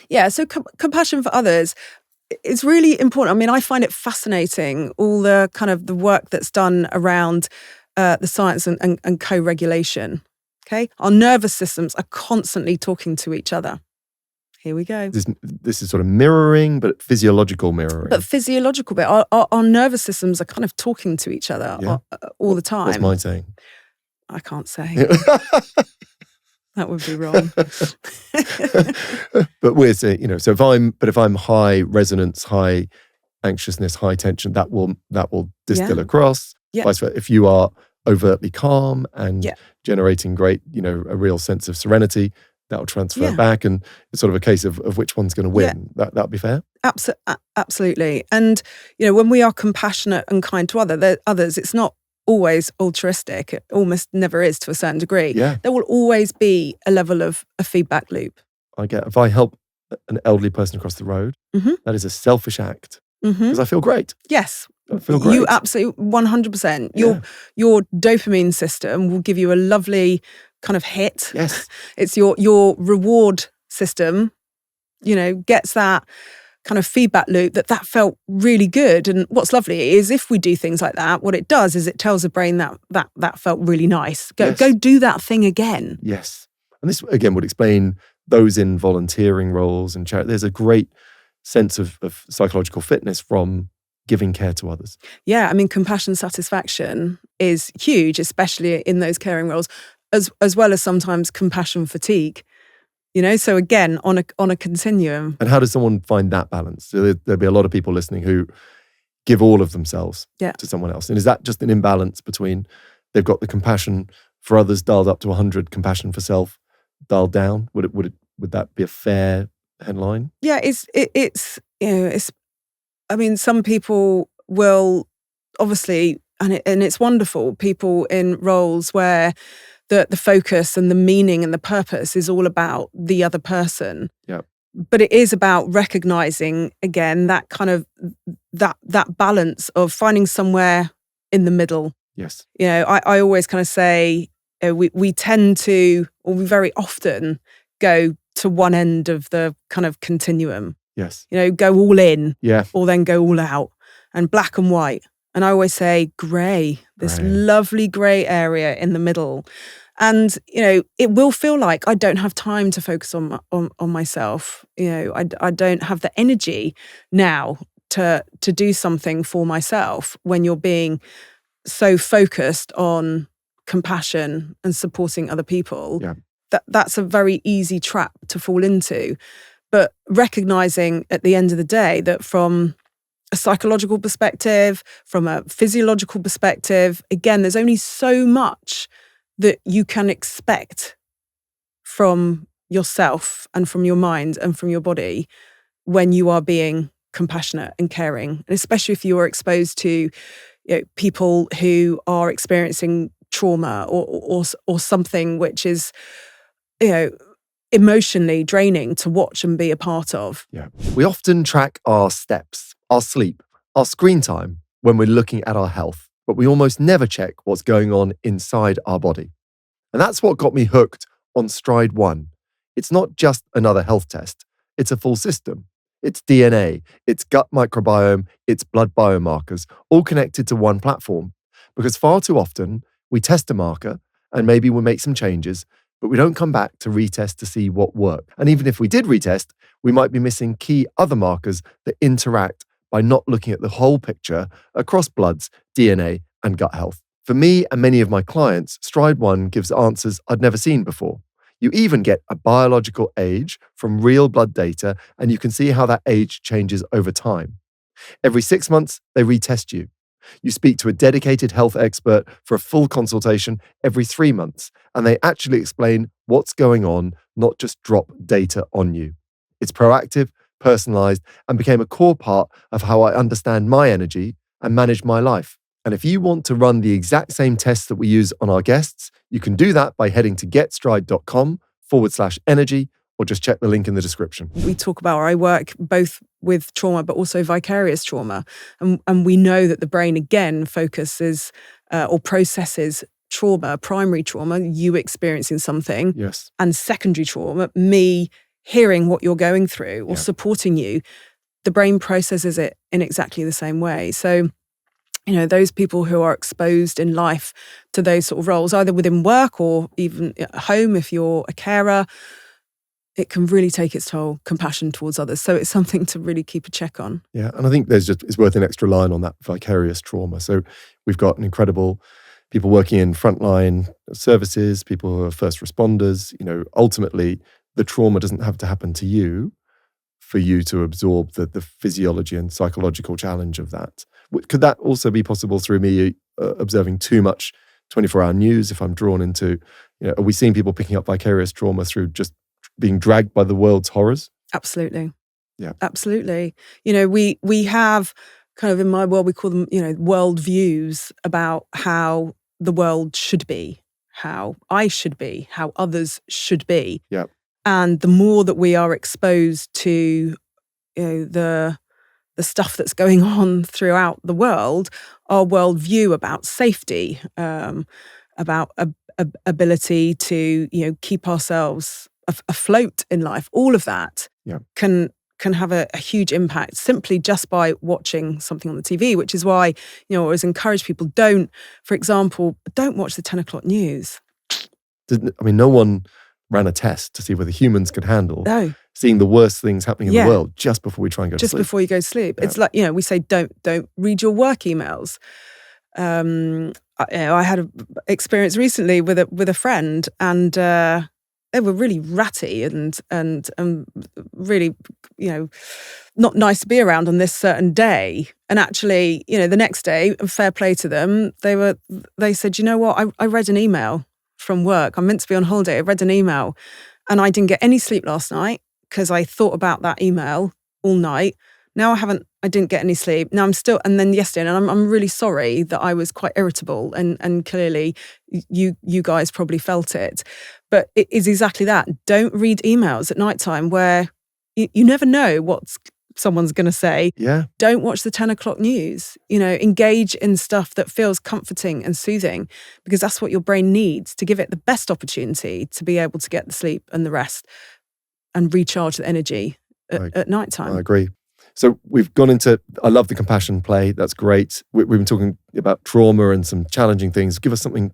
Yeah, so compassion for others is really important. I mean, I find it fascinating, all the kind of the work that's done around the science and co-regulation. Okay, our nervous systems are constantly talking to each other. Here we go.
This is sort of mirroring, but physiological mirroring.
But physiological bit. Our nervous systems are kind of talking to each other all the time.
What's mine saying?
I can't say. That would be wrong.
But we're saying, so if I'm high resonance, high anxiousness, high tension, that will distill across.
Yeah.
Vice versa. If you are overtly calm and generating great, a real sense of serenity, that'll transfer back, and it's sort of a case of which one's going to win. That'd be fair?
Absolutely. And, when we are compassionate and kind to others, it's not always altruistic. It almost never is, to a certain degree.
Yeah.
There will always be a level of a feedback loop.
If I help an elderly person across the road, that is a selfish act because I feel great.
Yes.
I feel great.
You absolutely, 100%. Your dopamine system will give you a lovely kind of hit.
Yes.
It's your reward system, gets that kind of feedback loop that felt really good. And what's lovely is if we do things like that, what it does is it tells the brain that felt really nice. Go do that thing again.
Yes. And this, again, would explain those in volunteering roles and charity. There's a great sense of psychological fitness from giving care to others. Yeah,
I mean, compassion satisfaction is huge, especially in those caring roles, as well as sometimes compassion fatigue. So again, on a continuum.
And how does someone find that balance? So there'll be a lot of people listening who give all of themselves to someone else. And is that just an imbalance between they've got the compassion for others dialed up to 100, compassion for self dialed down? Would that be a fair headline?
Yeah, it's I mean, some people will obviously, and it's wonderful, people in roles where the focus and the meaning and the purpose is all about the other person.
Yeah.
But it is about recognizing, again, that kind of that balance of finding somewhere in the middle.
Yes.
I always kind of say we tend to, or we very often go to one end of the kind of continuum.
Yes.
Go all in,
yeah,
or then go all out, and black and white. And I always say grey, this lovely grey area in the middle. And, it will feel like I don't have time to focus on myself. I don't have the energy now to do something for myself when you're being so focused on compassion and supporting other people.
Yeah.
That's a very easy trap to fall into. But recognizing at the end of the day that from a psychological perspective, from a physiological perspective, again, there's only so much that you can expect from yourself and from your mind and from your body when you are being compassionate and caring. And especially if you are exposed to people who are experiencing trauma or something which is, emotionally draining to watch and be a part of.
Yeah. We often track our steps, our sleep, our screen time when we're looking at our health, but we almost never check what's going on inside our body. And that's what got me hooked on Stride One. It's not just another health test. It's a full system. It's DNA, it's gut microbiome, it's blood biomarkers, all connected to one platform. Because far too often, we test a marker and maybe we'll make some changes, but we don't come back to retest to see what worked. And even if we did retest, we might be missing key other markers that interact by not looking at the whole picture across bloods, DNA, and gut health. For me and many of my clients, Stride One gives answers I'd never seen before. You even get a biological age from real blood data, and you can see how that age changes over time. Every 6 months, they retest you. You speak to a dedicated health expert for a full consultation every 3 months, and they actually explain what's going on, not just drop data on you. It's proactive, personalized, and became a core part of how I understand my energy and manage my life. And if you want to run the exact same tests that we use on our guests, you can do that by heading to getstride.com/energy, or just check the link in the description.
We talk about, or I work both with trauma, but also vicarious trauma. And we know that the brain, again, focuses or processes trauma, primary trauma, you experiencing something,
Yes,
and secondary trauma, me hearing what you're going through or supporting you. The brain processes it in exactly the same way. So, those people who are exposed in life to those sort of roles, either within work or even at home, if you're a carer, it can really take its toll, compassion towards others. So it's something to really keep a check on.
Yeah, and I think it's worth an extra line on that vicarious trauma. So we've got incredible people working in frontline services, people who are first responders. Ultimately, the trauma doesn't have to happen to you for you to absorb the physiology and psychological challenge of that. Could that also be possible through me observing too much 24-hour news if I'm drawn into, are we seeing people picking up vicarious trauma through just being dragged by the world's horrors?
Absolutely.
Yeah.
Absolutely. We have kind of, in my world, we call them, world views about how the world should be, how I should be, how others should be.
Yeah.
And the more that we are exposed to, the stuff that's going on throughout the world, our worldview about safety, about ability to, keep ourselves afloat in life, all of that can have a huge impact simply just by watching something on the TV, which is why, I always encourage people, for example, don't watch the 10 o'clock news.
No one ran a test to see whether humans could handle seeing the worst things happening in the world just before we try and go to sleep.
Just before you go to sleep. Yeah. It's like, we say don't read your work emails. I had an experience recently with a friend, and they were really ratty and really, not nice to be around on this certain day. And actually, the next day, fair play to them, they said, you know what, I read an email from work. I'm meant to be on holiday. I read an email and I didn't get any sleep last night because I thought about that email all night. Now I didn't get any sleep. Now and then yesterday, and I'm really sorry that I was quite irritable, and clearly you guys probably felt it. But it is exactly that. Don't read emails at nighttime where you never know what someone's going to say.
Yeah.
Don't watch the 10 o'clock news. Engage in stuff that feels comforting and soothing, because that's what your brain needs to give it the best opportunity to be able to get the sleep and the rest and recharge the energy at nighttime.
I agree. So we've gone into, I love the compassion play. That's great. We've been talking about trauma and some challenging things. Give us something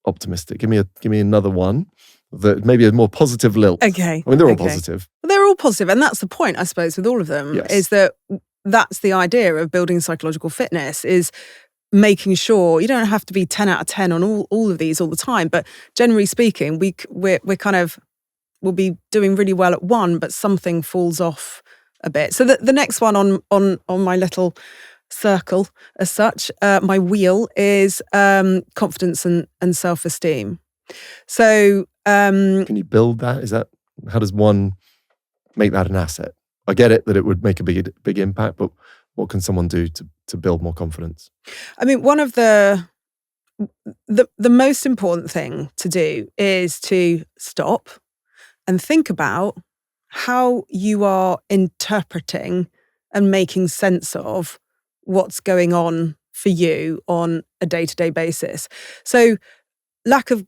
optimistic. Give me another one that maybe a more positive lilt.
Okay.
They're all positive.
Well, they're all positive, and that's the point, I suppose, with all of them, is that that's the idea of building psychological fitness, is making sure you don't have to be 10 out of 10 on all of these all the time, but generally speaking, we're kind of, we'll be doing really well at one, but something falls off a bit. So the next one on my little circle as such, my wheel, is confidence and self-esteem. So
can you build that? How does one make that an asset? I get it that it would make a big impact, but what can someone do to build more confidence?
I mean, one of the most important thing to do is to stop and think about how you are interpreting and making sense of what's going on for you on a day-to-day basis. So lack of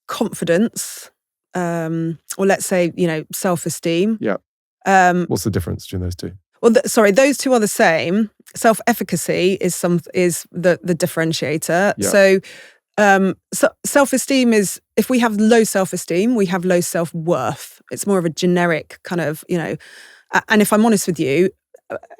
confidence, or let's say, self-esteem.
Yeah. What's the difference between those two?
Well, those two are the same. Self-efficacy is the differentiator.
Yeah.
So self-esteem is, if we have low self-esteem, we have low self-worth. It's more of a generic kind of, and if I'm honest with you,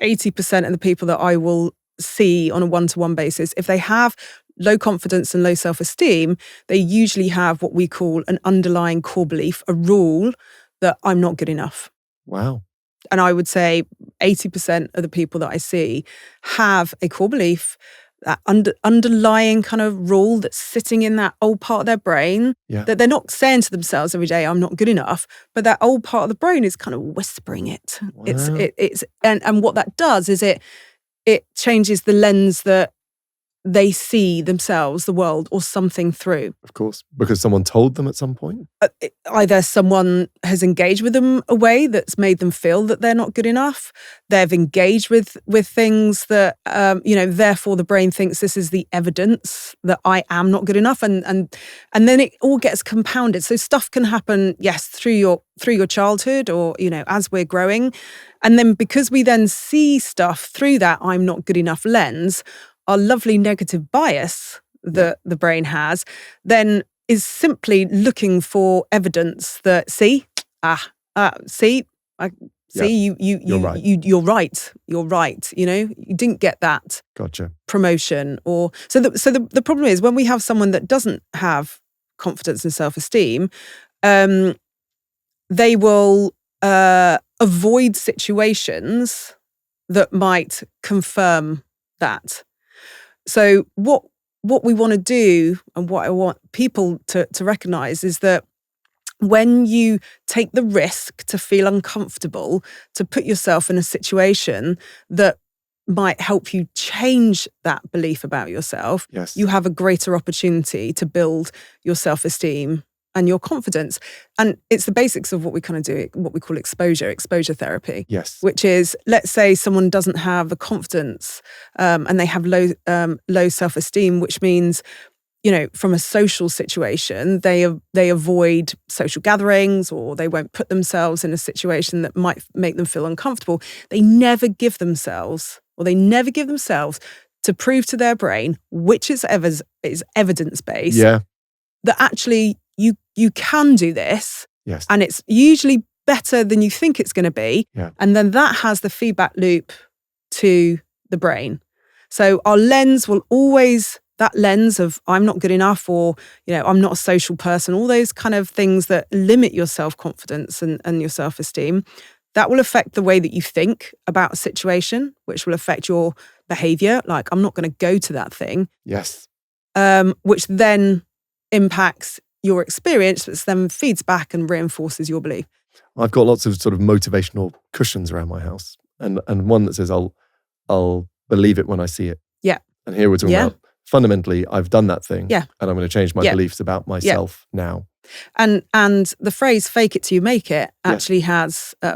80% of the people that I will see on a one-to-one basis, if they have low confidence and low self-esteem, they usually have what we call an underlying core belief, a rule that I'm not good enough.
Wow.
And I would say 80% of the people that I see have a core belief, that underlying kind of rule that's sitting in that old part of their brain, that they're not saying to themselves every day, I'm not good enough, but that old part of the brain is kind of whispering it.
Wow.
And what that does is it changes the lens that they see themselves, the world, or something through.
Of course, because someone told them at some point.
Either someone has engaged with them a way that's made them feel that they're not good enough. They've engaged with things that, therefore the brain thinks this is the evidence that I am not good enough, and then it all gets compounded. So stuff can happen, yes, through your childhood, or as we're growing, and then because we then see stuff through that I'm not good enough lens, our lovely negative bias that the brain has then is simply looking for evidence that you're right. You didn't get that
Gotcha.
promotion, or so the problem is when we have someone that doesn't have confidence and self-esteem, they will avoid situations that might confirm that. So what we want to do, and what I want people to recognize, is that when you take the risk to feel uncomfortable, to put yourself in a situation that might help you change that belief about yourself,
yes,
you have a greater opportunity to build your self-esteem and your confidence. And it's the basics of what we kind of do, what we call exposure therapy.
Yes.
Which is, let's say someone doesn't have the confidence and they have low self-esteem, which means, from a social situation, they avoid social gatherings, or they won't put themselves in a situation that might make them feel uncomfortable. They never give themselves to prove to their brain, which is evidence-based, that actually you can do this,
yes,
and it's usually better than you think it's going to be, and then that has the feedback loop to the brain. So our lens will always, that lens of I'm not good enough, or I'm not a social person, all those kind of things that limit your self-confidence and your self-esteem, that will affect the way that you think about a situation, which will affect your behavior, like I'm not going to go to that thing,
yes,
which then impacts your experience, which then feeds back and reinforces your belief.
I've got lots of sort of motivational cushions around my house, and one that says I'll believe it when I see it.
Yeah.
And here we're talking about, fundamentally, I've done that thing, and I'm going to change my beliefs about myself now.
And the phrase "fake it till you make it" actually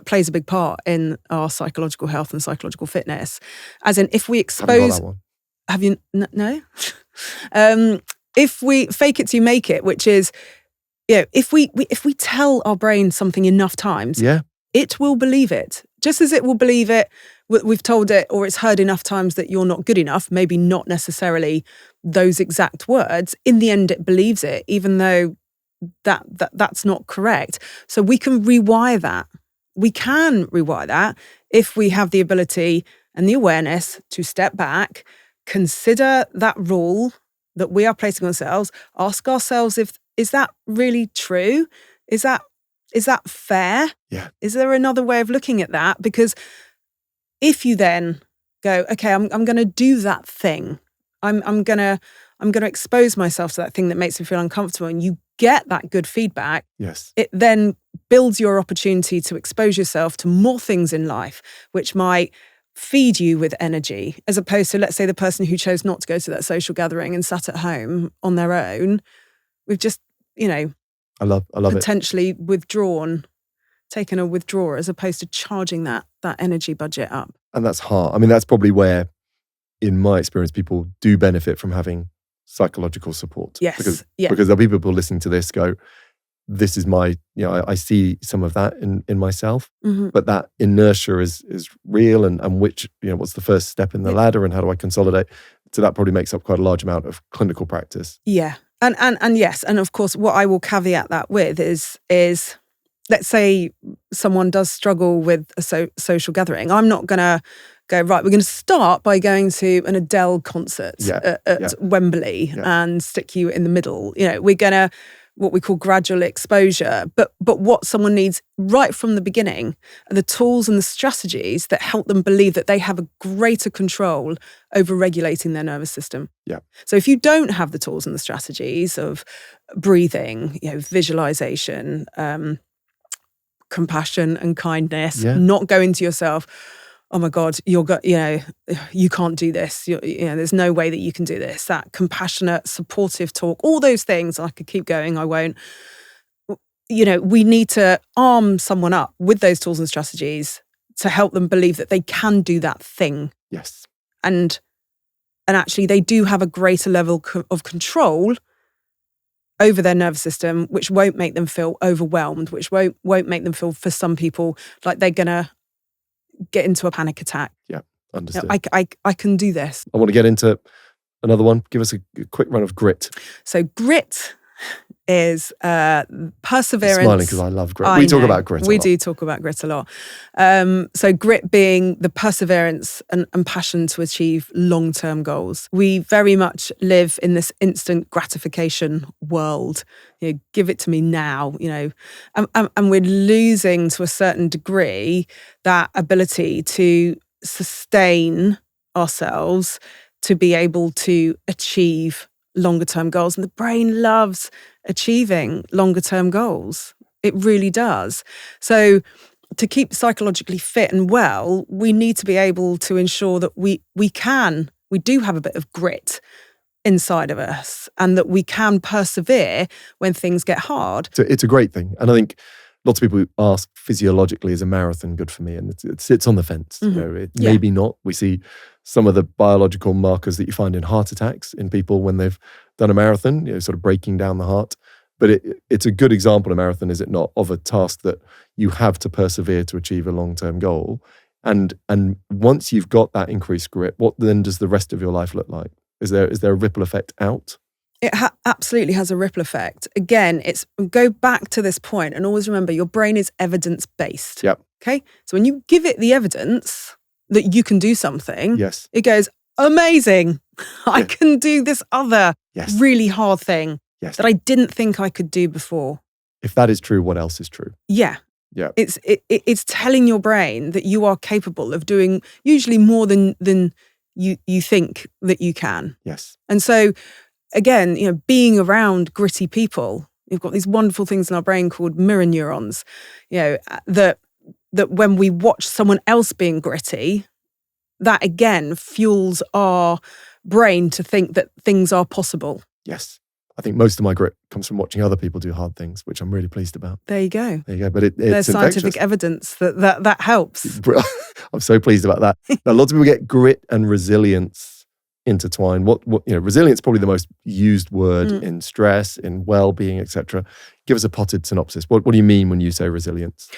plays a big part in our psychological health and psychological fitness. As in, if we expose, have you no? If we fake it till you make it, which is, if we tell our brain something enough times, it will believe it. Just as it will believe it, we've told it, or it's heard enough times that you're not good enough, maybe not necessarily those exact words. In the end, it believes it, even though that's not correct. So we can rewire that. We can rewire that if we have the ability and the awareness to step back, consider that rule that we are placing on ourselves, ask ourselves, is that really true? Is that fair?
Yeah.
Is there another way of looking at that? Because if you then go, okay, I'm going to do that thing. I'm going to expose myself to that thing that makes me feel uncomfortable, and you get that good feedback.
Yes.
It then builds your opportunity to expose yourself to more things in life, which might feed you with energy, as opposed to, let's say, the person who chose not to go to that social gathering and sat at home on their own. We've just, I love potentially taken a withdrawal, as opposed to charging that energy budget up.
And that's hard. I mean, that's probably where, in my experience, people do benefit from having psychological support.
Yes.
Because there'll be people listening to this go, this is my, I see some of that in myself, but that inertia is real, and which, what's the first step in the ladder, and how do I consolidate? So that probably makes up quite a large amount of clinical practice.
Yeah. And yes, and of course, what I will caveat that with is let's say someone does struggle with a social gathering. I'm not going to go, right, we're going to start by going to an Adele concert at Wembley and stick you in the middle. We're going to, what we call gradual exposure. But what someone needs right from the beginning are the tools and the strategies that help them believe that they have a greater control over regulating their nervous system.
Yeah.
So if you don't have the tools and the strategies of breathing, visualization, compassion and kindness, not going to yourself, oh my God, you can't do this. There's no way that you can do this. That compassionate, supportive talk, all those things. I could keep going. I won't. We need to arm someone up with those tools and strategies to help them believe that they can do that thing.
Yes.
And actually, they do have a greater level of control over their nervous system, which won't make them feel overwhelmed, which won't make them feel, for some people, like they're going to get into a panic attack.
Yeah, understood.
I can do this.
I want to get into another one. Give us a quick run of grit.
So grit is perseverance.
I'm smiling because I love grit. We talk about grit a lot.
We do talk about grit a lot. So grit being the perseverance and passion to achieve long-term goals. We very much live in this instant gratification world. Give it to me now, and we're losing, to a certain degree, that ability to sustain ourselves to be able to achieve longer term goals. And the brain loves achieving longer term goals. It really does. So to keep psychologically fit and well, we need to be able to ensure that we do have a bit of grit inside of us, and that we can persevere when things get hard.
So it's a great thing. And I think lots of people ask, physiologically, is a marathon good for me? And it sits on the fence. Maybe not. We see some of the biological markers that you find in heart attacks in people when they've done a marathon, sort of breaking down the heart. But it's a good example, a marathon, is it not, of a task that you have to persevere to achieve a long-term goal. And once you've got that increased grit, what then does the rest of your life look like? Is there a ripple effect out?
It absolutely has a ripple effect. Again, go back to this point and always remember, your brain is evidence-based.
Yep.
Okay? So when you give it the evidence that you can do something,
yes,
it goes, amazing. I can do this other really hard thing that I didn't think I could do before.
If that is true, what else is true?
Yeah.
Yeah.
It's telling your brain that you are capable of doing usually more than you think that you can.
Yes.
And so, again, being around gritty people, we've got these wonderful things in our brain called mirror neurons, that when we watch someone else being gritty, that again fuels our brain to think that things are possible.
Yes. I think most of my grit comes from watching other people do hard things, which I'm really pleased about.
There you go.
But
there's scientific evidence that helps.
I'm so pleased about that. Now, lots of people get grit and resilience intertwined. What resilience is probably the most used word in stress, in well-being, etc. Give us a potted synopsis. What do you mean when you say resilience?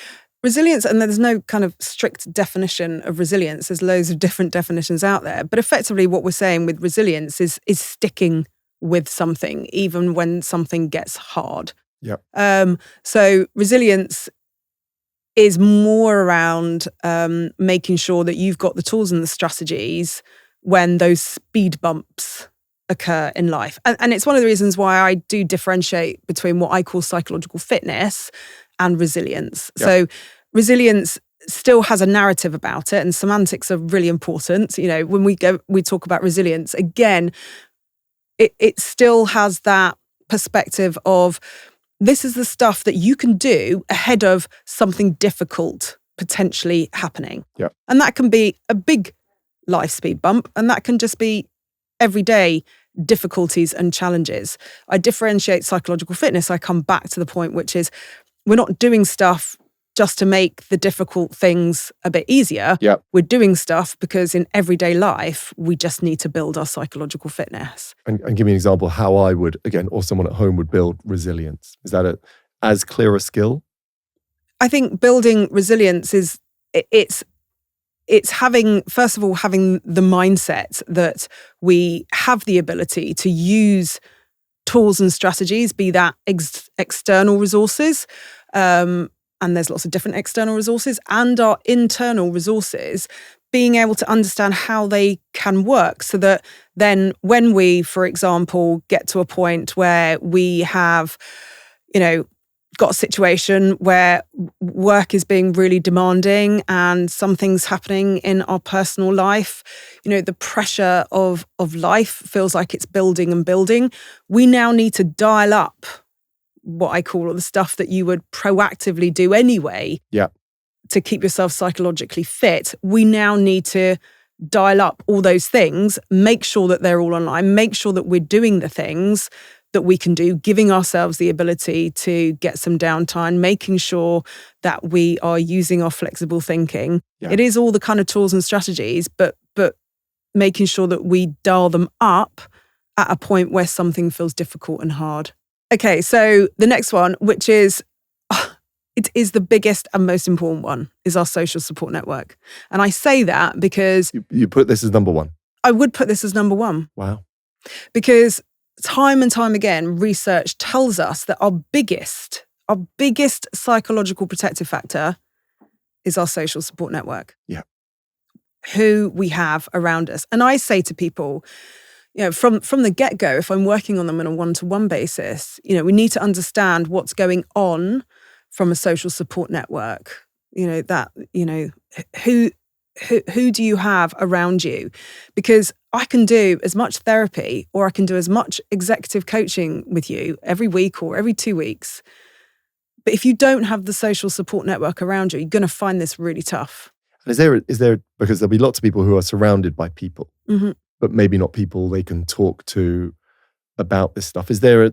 Resilience, and there's no kind of strict definition of resilience. There's loads of different definitions out there. But effectively what we're saying with resilience is sticking with something, even when something gets hard.
Yeah.
So resilience is more around making sure that you've got the tools and the strategies when those speed bumps occur in life. And it's one of the reasons why I do differentiate between what I call psychological fitness and resilience.
Yeah.
So resilience still has a narrative about it, and semantics are really important. When we talk about resilience, again, it still has that perspective of this is the stuff that you can do ahead of something difficult potentially happening.
Yeah.
And that can be a big life speed bump, and that can just be everyday difficulties and challenges. I differentiate psychological fitness. I come back to the point, which is we're not doing stuff just to make the difficult things a bit easier.
Yeah.
We're doing stuff because in everyday life, we just need to build our psychological fitness.
And give me an example how I would, again, or someone at home would build resilience. Is that as clear a skill?
I think building resilience it's having, first of all, having the mindset that we have the ability to use tools and strategies, be that external resources, and there's lots of different external resources, and our internal resources, being able to understand how they can work so that then when we, for example, get to a point where we have, got a situation where work is being really demanding and something's happening in our personal life, the pressure of life feels like it's building and building. We now need to dial up what I call all the stuff that you would proactively do anyway.
Yeah.
To keep yourself psychologically fit. We now need to dial up all those things, make sure that they're all online, make sure that we're doing the things that we can do, giving ourselves the ability to get some downtime, making sure that we are using our flexible thinking.
Yeah.
It is all the kind of tools and strategies, but making sure that we dial them up at a point where something feels difficult and hard. Okay, so the next one, which is, it is the biggest and most important one, is our social support network. And I say that because...
You put this as number one?
I would put this as number one.
Wow.
Because time and time again, research tells us that our biggest psychological protective factor is our social support network.
Yeah.
Who we have around us. And I say to people, from the get-go, if I'm working on them on a one-to-one basis, we need to understand what's going on from a social support network. Who do you have around you? Because I can do as much therapy or I can do as much executive coaching with you every week or every 2 weeks. But if you don't have the social support network around you, you're going to find this really tough.
And is there, because there'll be lots of people who are surrounded by people,
mm-hmm.
but maybe not people they can talk to about this stuff. Is there a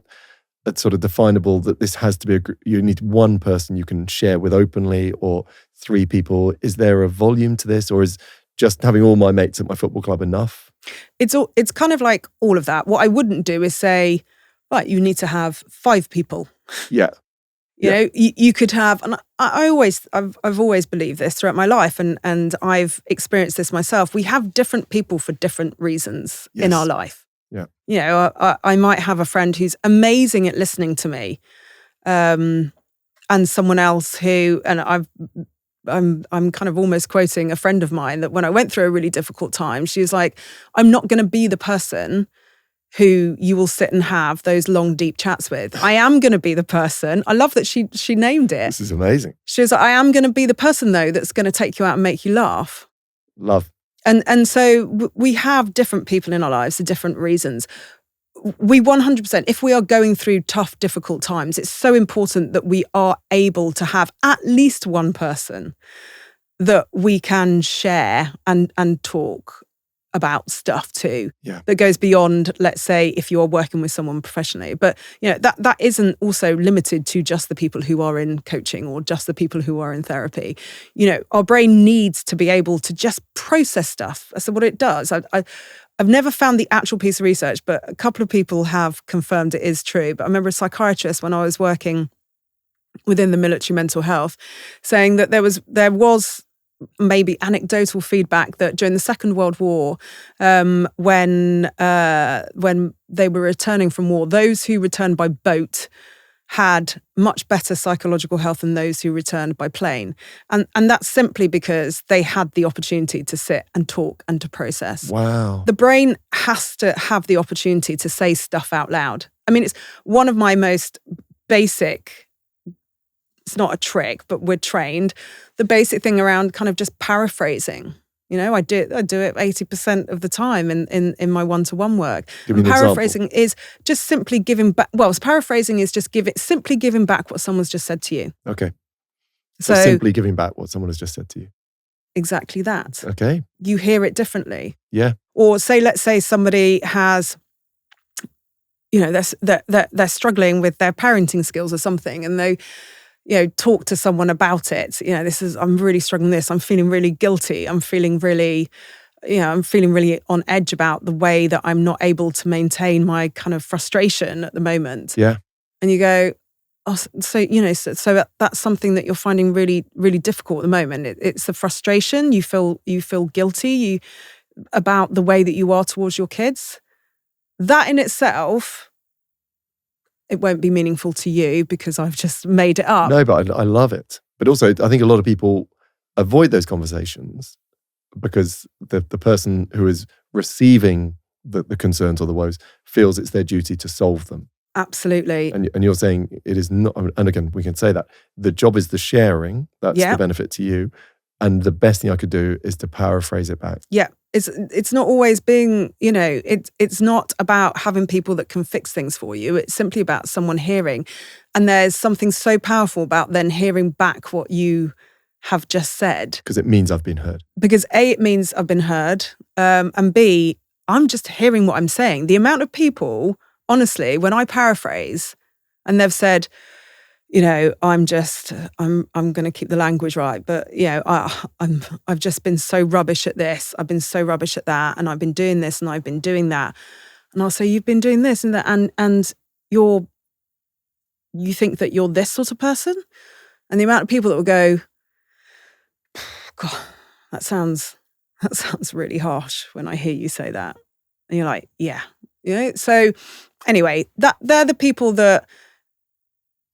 sort of definable that this has to be, you need one person you can share with openly or 3 people? Is there a volume to this, or is just having all my mates at my football club enough?
It's kind of like all of that. What I wouldn't do is say, right, you need to have 5 people.
Yeah.
You could have, and I've always believed this throughout my life, and I've experienced this myself. We have different people for different reasons in our life.
Yeah.
I might have a friend who's amazing at listening to me, and someone else who, and I'm kind of almost quoting a friend of mine that when I went through a really difficult time, she was like, I'm not going to be the person who you will sit and have those long, deep chats with. I am going to be the person. I love that she named it.
This is amazing.
She was like, I am going to be the person, though, that's going to take you out and make you laugh.
Love.
And so we have different people in our lives for different reasons. We 100%, if we are going through tough, difficult times, it's so important that we are able to have at least one person that we can share and talk about stuff too, that goes beyond, let's say, if you are working with someone professionally. But that isn't also limited to just the people who are in coaching or just the people who are in therapy. Our brain needs to be able to just process stuff. That's what it does. I've never found the actual piece of research, but a couple of people have confirmed it is true. But I remember a psychiatrist when I was working within the military mental health saying that there was maybe anecdotal feedback that during the Second World War, when they were returning from war, those who returned by boat had much better psychological health than those who returned by plane. And that's simply because they had the opportunity to sit and talk and to process.
Wow.
The brain has to have the opportunity to say stuff out loud. I mean, it's one of my most basic it's not a trick, but we're trained. The basic thing around kind of just paraphrasing. I do it 80% of the time in my one-to-one work.
Give me an
paraphrasing
example.
is just simply giving back. Well, paraphrasing is just simply giving back what someone's just said to you.
Okay. So simply giving back what someone has just said to you.
Exactly that.
Okay.
You hear it differently.
Yeah.
Or let's say somebody has, they're struggling with their parenting skills or something, and they, talk to someone about it. I'm really struggling with this. I'm feeling really guilty. I'm feeling really on edge about the way that I'm not able to maintain my kind of frustration at the moment.
Yeah.
And you go, oh, so that's something that you're finding really, really difficult at the moment. It's the frustration. You feel guilty about the way that you are towards your kids. That in itself, it won't be meaningful to you because I've just made it up.
No, but I love it. But also, I think a lot of people avoid those conversations because the person who is receiving the concerns or the woes feels it's their duty to solve them.
Absolutely.
And you're saying it is not, and again, we can say that. The job is the sharing. That's the benefit to you. And the best thing I could do is to paraphrase it back.
Yeah. It's not always being, it's not about having people that can fix things for you. It's simply about someone hearing. And there's something so powerful about then hearing back what you have just said.
Because it means I've been heard.
Because A, it means I've been heard. And B, I'm just hearing what I'm saying. The amount of people, honestly, when I paraphrase and they've said, I'm going to keep the language right, but I've just been so rubbish at this. I've been so rubbish at that, and I've been doing this and I've been doing that. And I'll say, you've been doing this and that, and you think that you're this sort of person. And the amount of people that will go, God, that sounds really harsh when I hear you say that. And you're like, yeah. So anyway, they're the people that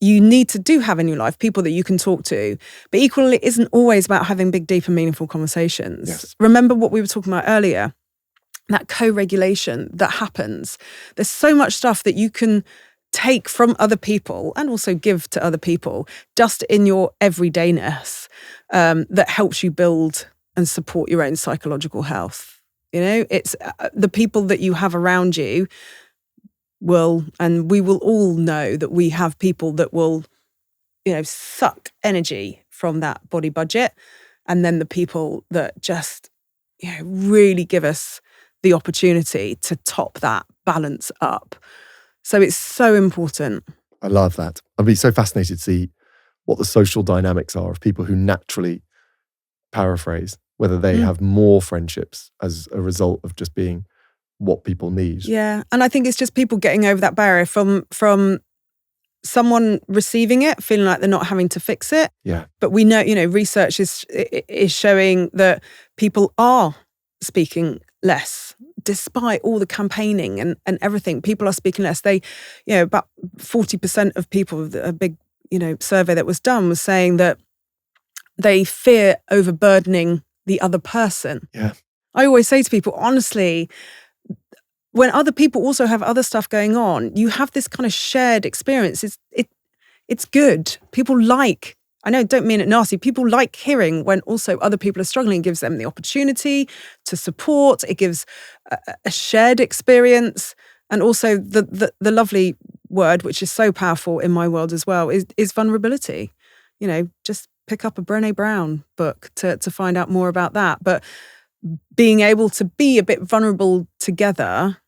you need to have in your life, people that you can talk to. But equally, it isn't always about having big, deep and meaningful conversations.
Yes.
Remember what we were talking about earlier, that co-regulation that happens. There's so much stuff that you can take from other people and also give to other people just in your everydayness that helps you build and support your own psychological health. It's the people that you have around you and we will all know that we have people that will, suck energy from that body budget. And then the people that just, really give us the opportunity to top that balance up. So it's so important.
I love that. I'd be so fascinated to see what the social dynamics are of people who naturally paraphrase, whether they have more friendships as a result of just being what people need.
Yeah. And I think it's just people getting over that barrier from someone receiving it, feeling like they're not having to fix it.
Yeah.
But we know, research is showing that people are speaking less, despite all the campaigning and everything. People are speaking less. They, about 40% of people, a big, survey that was done was saying that they fear overburdening the other person.
Yeah.
I always say to people, honestly, when other people also have other stuff going on, you have this kind of shared experience. It's good. People don't mean it nasty. People like hearing when also other people are struggling. It gives them the opportunity to support. It gives a shared experience. And also the lovely word, which is so powerful in my world as well, is vulnerability. Just pick up a Brené Brown book to find out more about that. But being able to be a bit vulnerable together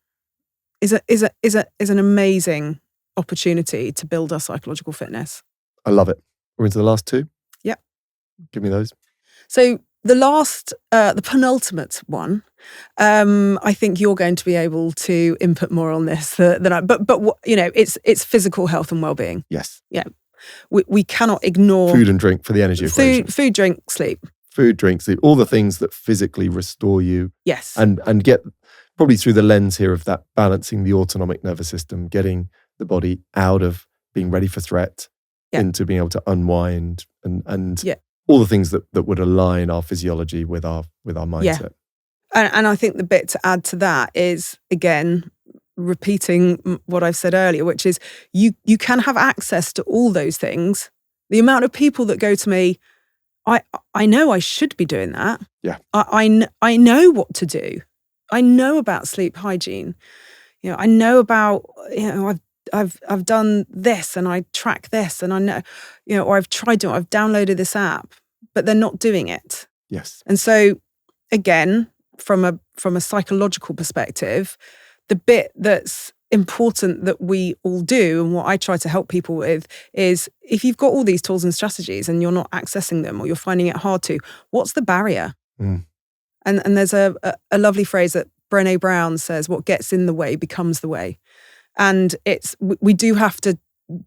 is an amazing opportunity to build our psychological fitness.
I love it. We're into the last two?
Yep.
Give me those.
So the last, the penultimate one, I think you're going to be able to input more on this than I. But it's physical health and well-being.
Yes.
Yeah. We cannot ignore
food and drink for the energy equation.
Food, drink, sleep.
Food, drink, sleep. All the things that physically restore you.
Yes.
And get probably through the lens here of that balancing the autonomic nervous system, getting the body out of being ready for threat into being able to unwind and all the things that would align our physiology with our mindset.
Yeah. And I think the bit to add to that is, again, repeating what I've said earlier, which is you can have access to all those things The amount of people that go to me, I know I should be doing that.
Yeah.
I know what to do. I know about sleep hygiene. I know about, I've done this and I track this and I know, or I've downloaded this app, but they're not doing it.
Yes.
And so again, from a psychological perspective, the bit that's important that we all do and what I try to help people with is if you've got all these tools and strategies and you're not accessing them or you're finding it hard to, what's the barrier? And there's a lovely phrase that Brené Brown says, what gets in the way becomes the way. And we do have to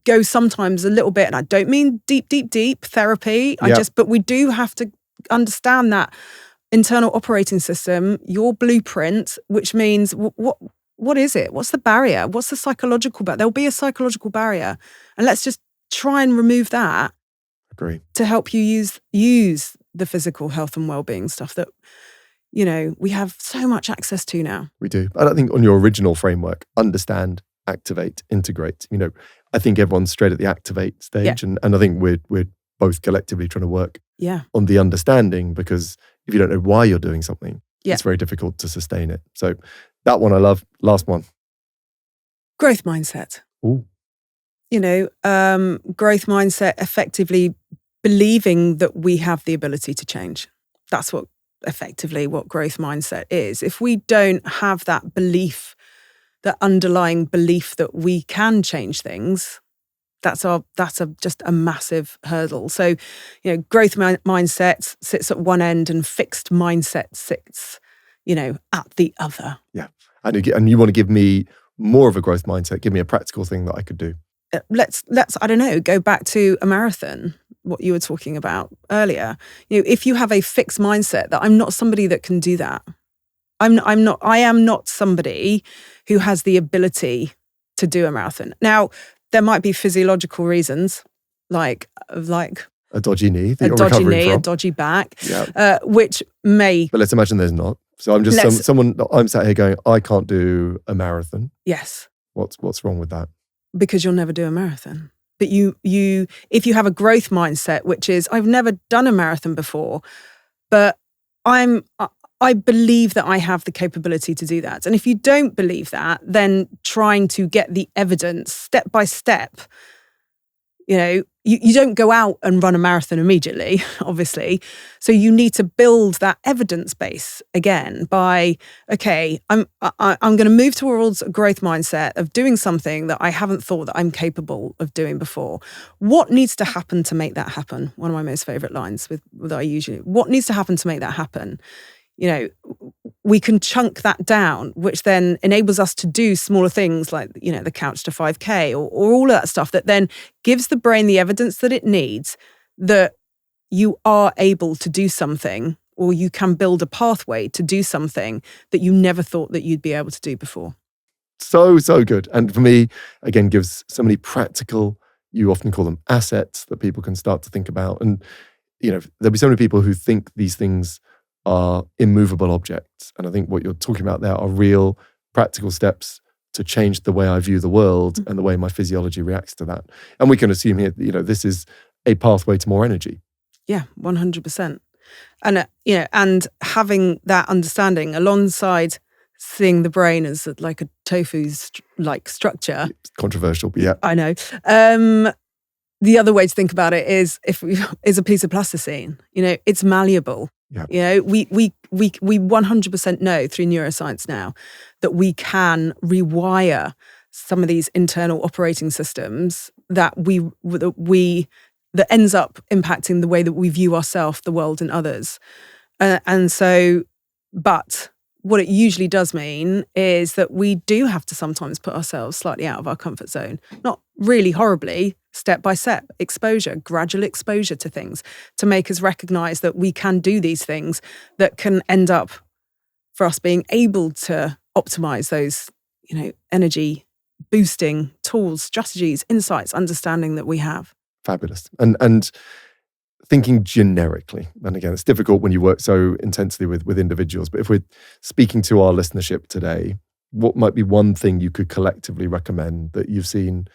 go sometimes a little bit, and I don't mean deep therapy, but we do have to understand that internal operating system, your blueprint, which means what is it? What's the barrier? What's the psychological barrier? There'll be a psychological barrier. And let's just try and remove that.
Agree. To
help you use the physical health and well-being stuff that, we have so much access to now.
We do. I don't think on your original framework, understand, activate, integrate. I think everyone's straight at the activate stage. And I think we're both collectively trying to work on the understanding, because if you don't know why you're doing something, it's very difficult to sustain it. So that one I love. Last one.
Growth mindset.
Ooh.
Growth mindset, effectively believing that we have the ability to change. That's what growth mindset is. If we don't have that belief, that underlying belief that we can change things, that's just a massive hurdle. So, growth mindset sits at one end and fixed mindset sits, at the other.
Yeah. And you want to give me more of a growth mindset, give me a practical thing that I could do.
Let's I don't know, go back to a marathon, what you were talking about earlier. If you have a fixed mindset that I'm not somebody that can do that. I am not somebody who has the ability to do a marathon. Now, there might be physiological reasons, like
a dodgy knee that you're recovering from.
A dodgy back, which may.
But let's imagine there's not. So I'm just someone. I'm sat here going, I can't do a marathon.
Yes.
What's wrong with that?
Because you'll never do a marathon. But if you have a growth mindset, which is, I've never done a marathon before, but I believe that I have the capability to do that. And if you don't believe that, then trying to get the evidence step by step, you don't go out and run a marathon immediately, obviously. So you need to build that evidence base again by, okay, I'm going to move towards a growth mindset of doing something that I haven't thought that I'm capable of doing before. What needs to happen to make that happen? One of my most favorite lines that I usually, what needs to happen to make that happen? We can chunk that down, which then enables us to do smaller things like, the couch to 5K or all of that stuff that then gives the brain the evidence that it needs that you are able to do something, or you can build a pathway to do something that you never thought that you'd be able to do before.
So good. And for me, again, gives so many practical, you often call them assets, that people can start to think about. And, there'll be so many people who think these things are immovable objects. And I think what you're talking about there are real practical steps to change the way I view the world and the way my physiology reacts to that. And we can assume here, this is a pathway to more energy.
Yeah, 100%. And, and having that understanding alongside seeing the brain as like a tofu-like structure.
It's controversial, but yeah.
I know. The other way to think about it is is a piece of plasticine. It's malleable.
Yeah.
We 100% know through neuroscience now that we can rewire some of these internal operating systems that ends up impacting the way that we view ourselves, the world, and others. But what it usually does mean is that we do have to sometimes put ourselves slightly out of our comfort zone, not really horribly, step by step, gradual exposure to things to make us recognize that we can do these things that can end up for us being able to optimize those, energy boosting tools, strategies, insights, understanding that we have.
Fabulous. And thinking generically, and again, it's difficult when you work so intensely with individuals, but if we're speaking to our listenership today, what might be one thing you could collectively recommend that you've seen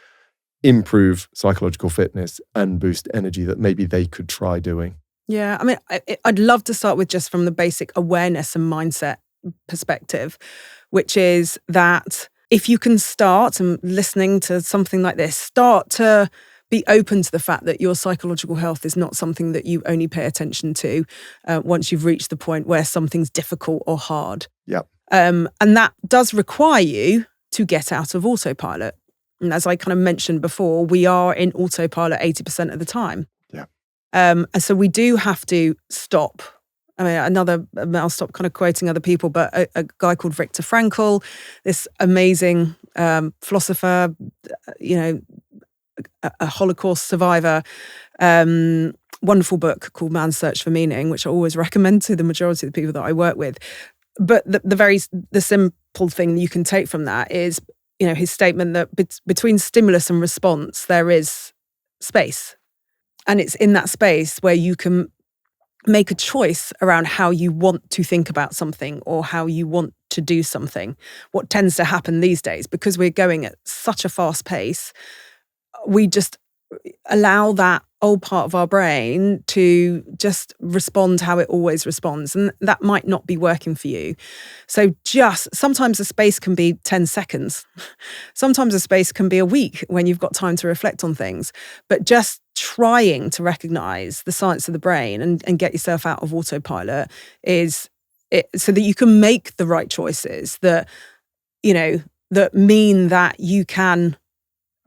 improve psychological fitness and boost energy that maybe they could try doing?
Yeah, I mean, I'd love to start with just from the basic awareness and mindset perspective, which is that if you can start and listening to something like this, start to be open to the fact that your psychological health is not something that you only pay attention to once you've reached the point where something's difficult or hard.
Yep.
And that does require you to get out of autopilot. And as I kind of mentioned before, we are in autopilot 80% of the time.
Yeah.
And so we do have to stop. I mean, I'll stop kind of quoting other people, but a guy called Viktor Frankl, this amazing philosopher, a Holocaust survivor, wonderful book called Man's Search for Meaning, which I always recommend to the majority of the people that I work with. But the simple thing you can take from that is, his statement that between stimulus and response, there is space. And it's in that space where you can make a choice around how you want to think about something or how you want to do something. What tends to happen these days, because we're going at such a fast pace, we just allow that old part of our brain to just respond how it always responds. And that might not be working for you. So sometimes a space can be 10 seconds. Sometimes a space can be a week when you've got time to reflect on things. But just trying to recognize the science of the brain and get yourself out of autopilot is it, so that you can make the right choices that mean that you can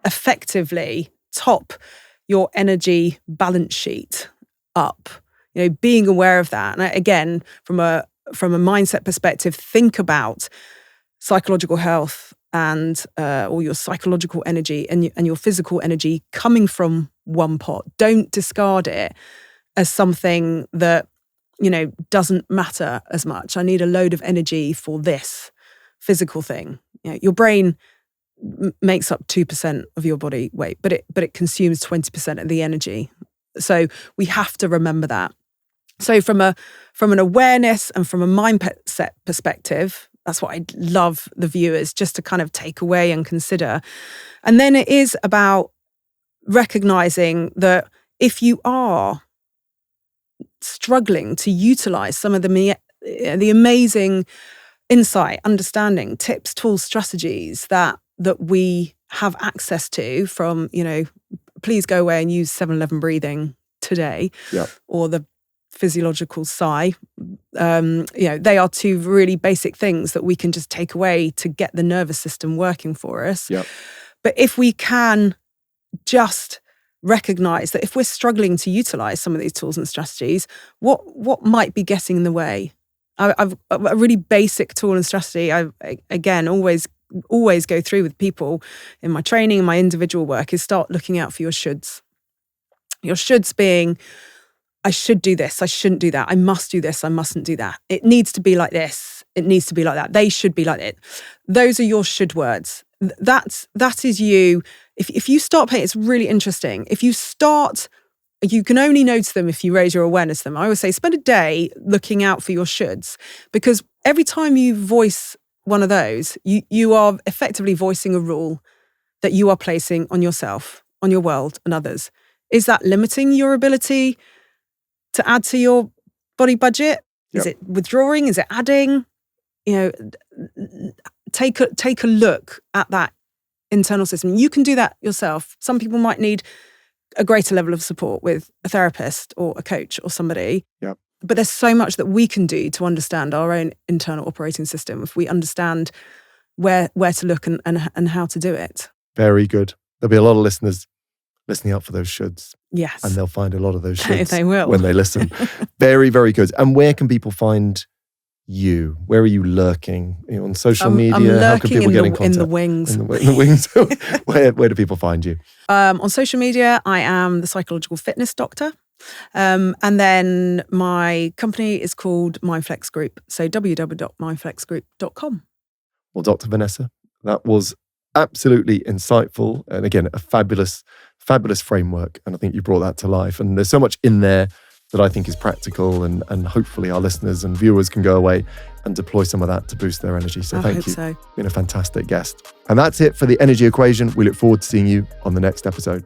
effectively top your energy balance sheet up. Being aware of that. And again, from a mindset perspective, think about psychological health and or your psychological energy and your physical energy coming from one pot. Don't discard it as something that doesn't matter as much. I need a load of energy for this physical thing. Your brain makes up 2% of your body weight, but it consumes 20% of the energy. So we have to remember that. So from an awareness and from a mindset perspective, that's what I'd love the viewers just to kind of take away and consider. And then it is about recognizing that if you are struggling to utilize some of the amazing insight, understanding, tips, tools, strategies that we have access to from, please go away and use 7-11 breathing today, or the physiological sigh. They are two really basic things that we can just take away to get the nervous system working for us. Yep. But if we can just recognize that if we're struggling to utilize some of these tools and strategies, what might be getting in the way? I've a really basic tool and strategy I again always go through with people in my training and my individual work is start looking out for your shoulds. Your shoulds being, I should do this, I shouldn't do that, I must do this, I mustn't do that. It needs to be like this, it needs to be like that, they should be like it. Those are your should words. That is you. If you start paying, it's really interesting. You can only notice them if you raise your awareness to them. I always say, spend a day looking out for your shoulds, because every time you voice one of those, you are effectively voicing a rule that you are placing on yourself, on your world and others. Is that limiting your ability to add to your body budget? Yep. Is it withdrawing? Is it adding? Take a look at that internal system. You can do that yourself. Some people might need a greater level of support with a therapist or a coach or somebody.
Yep.
But there's so much that we can do to understand our own internal operating system if we understand where to look and how to do it.
Very good. There'll be a lot of listeners listening out for those shoulds.
Yes.
And they'll find a lot of those shoulds
they will.
when they listen. Very, very good. And where can people find you? Where are you lurking? On social media?
I'm
How can people get in contact?
In the wings.
In the wings. Where do people find you?
On social media, I am the Psychological Fitness Doctor. And then my company is called MindFlex Group. So www.mindflexgroup.com.
Well, Dr. Vanessa, that was absolutely insightful. And again, a fabulous framework. And I think you brought that to life. And there's so much in there that I think is practical, and hopefully our listeners and viewers can go away and deploy some of that to boost their energy. So thank you.
So.
You've been a fantastic guest. And that's it for the energy equation. We look forward to seeing you on the next episode.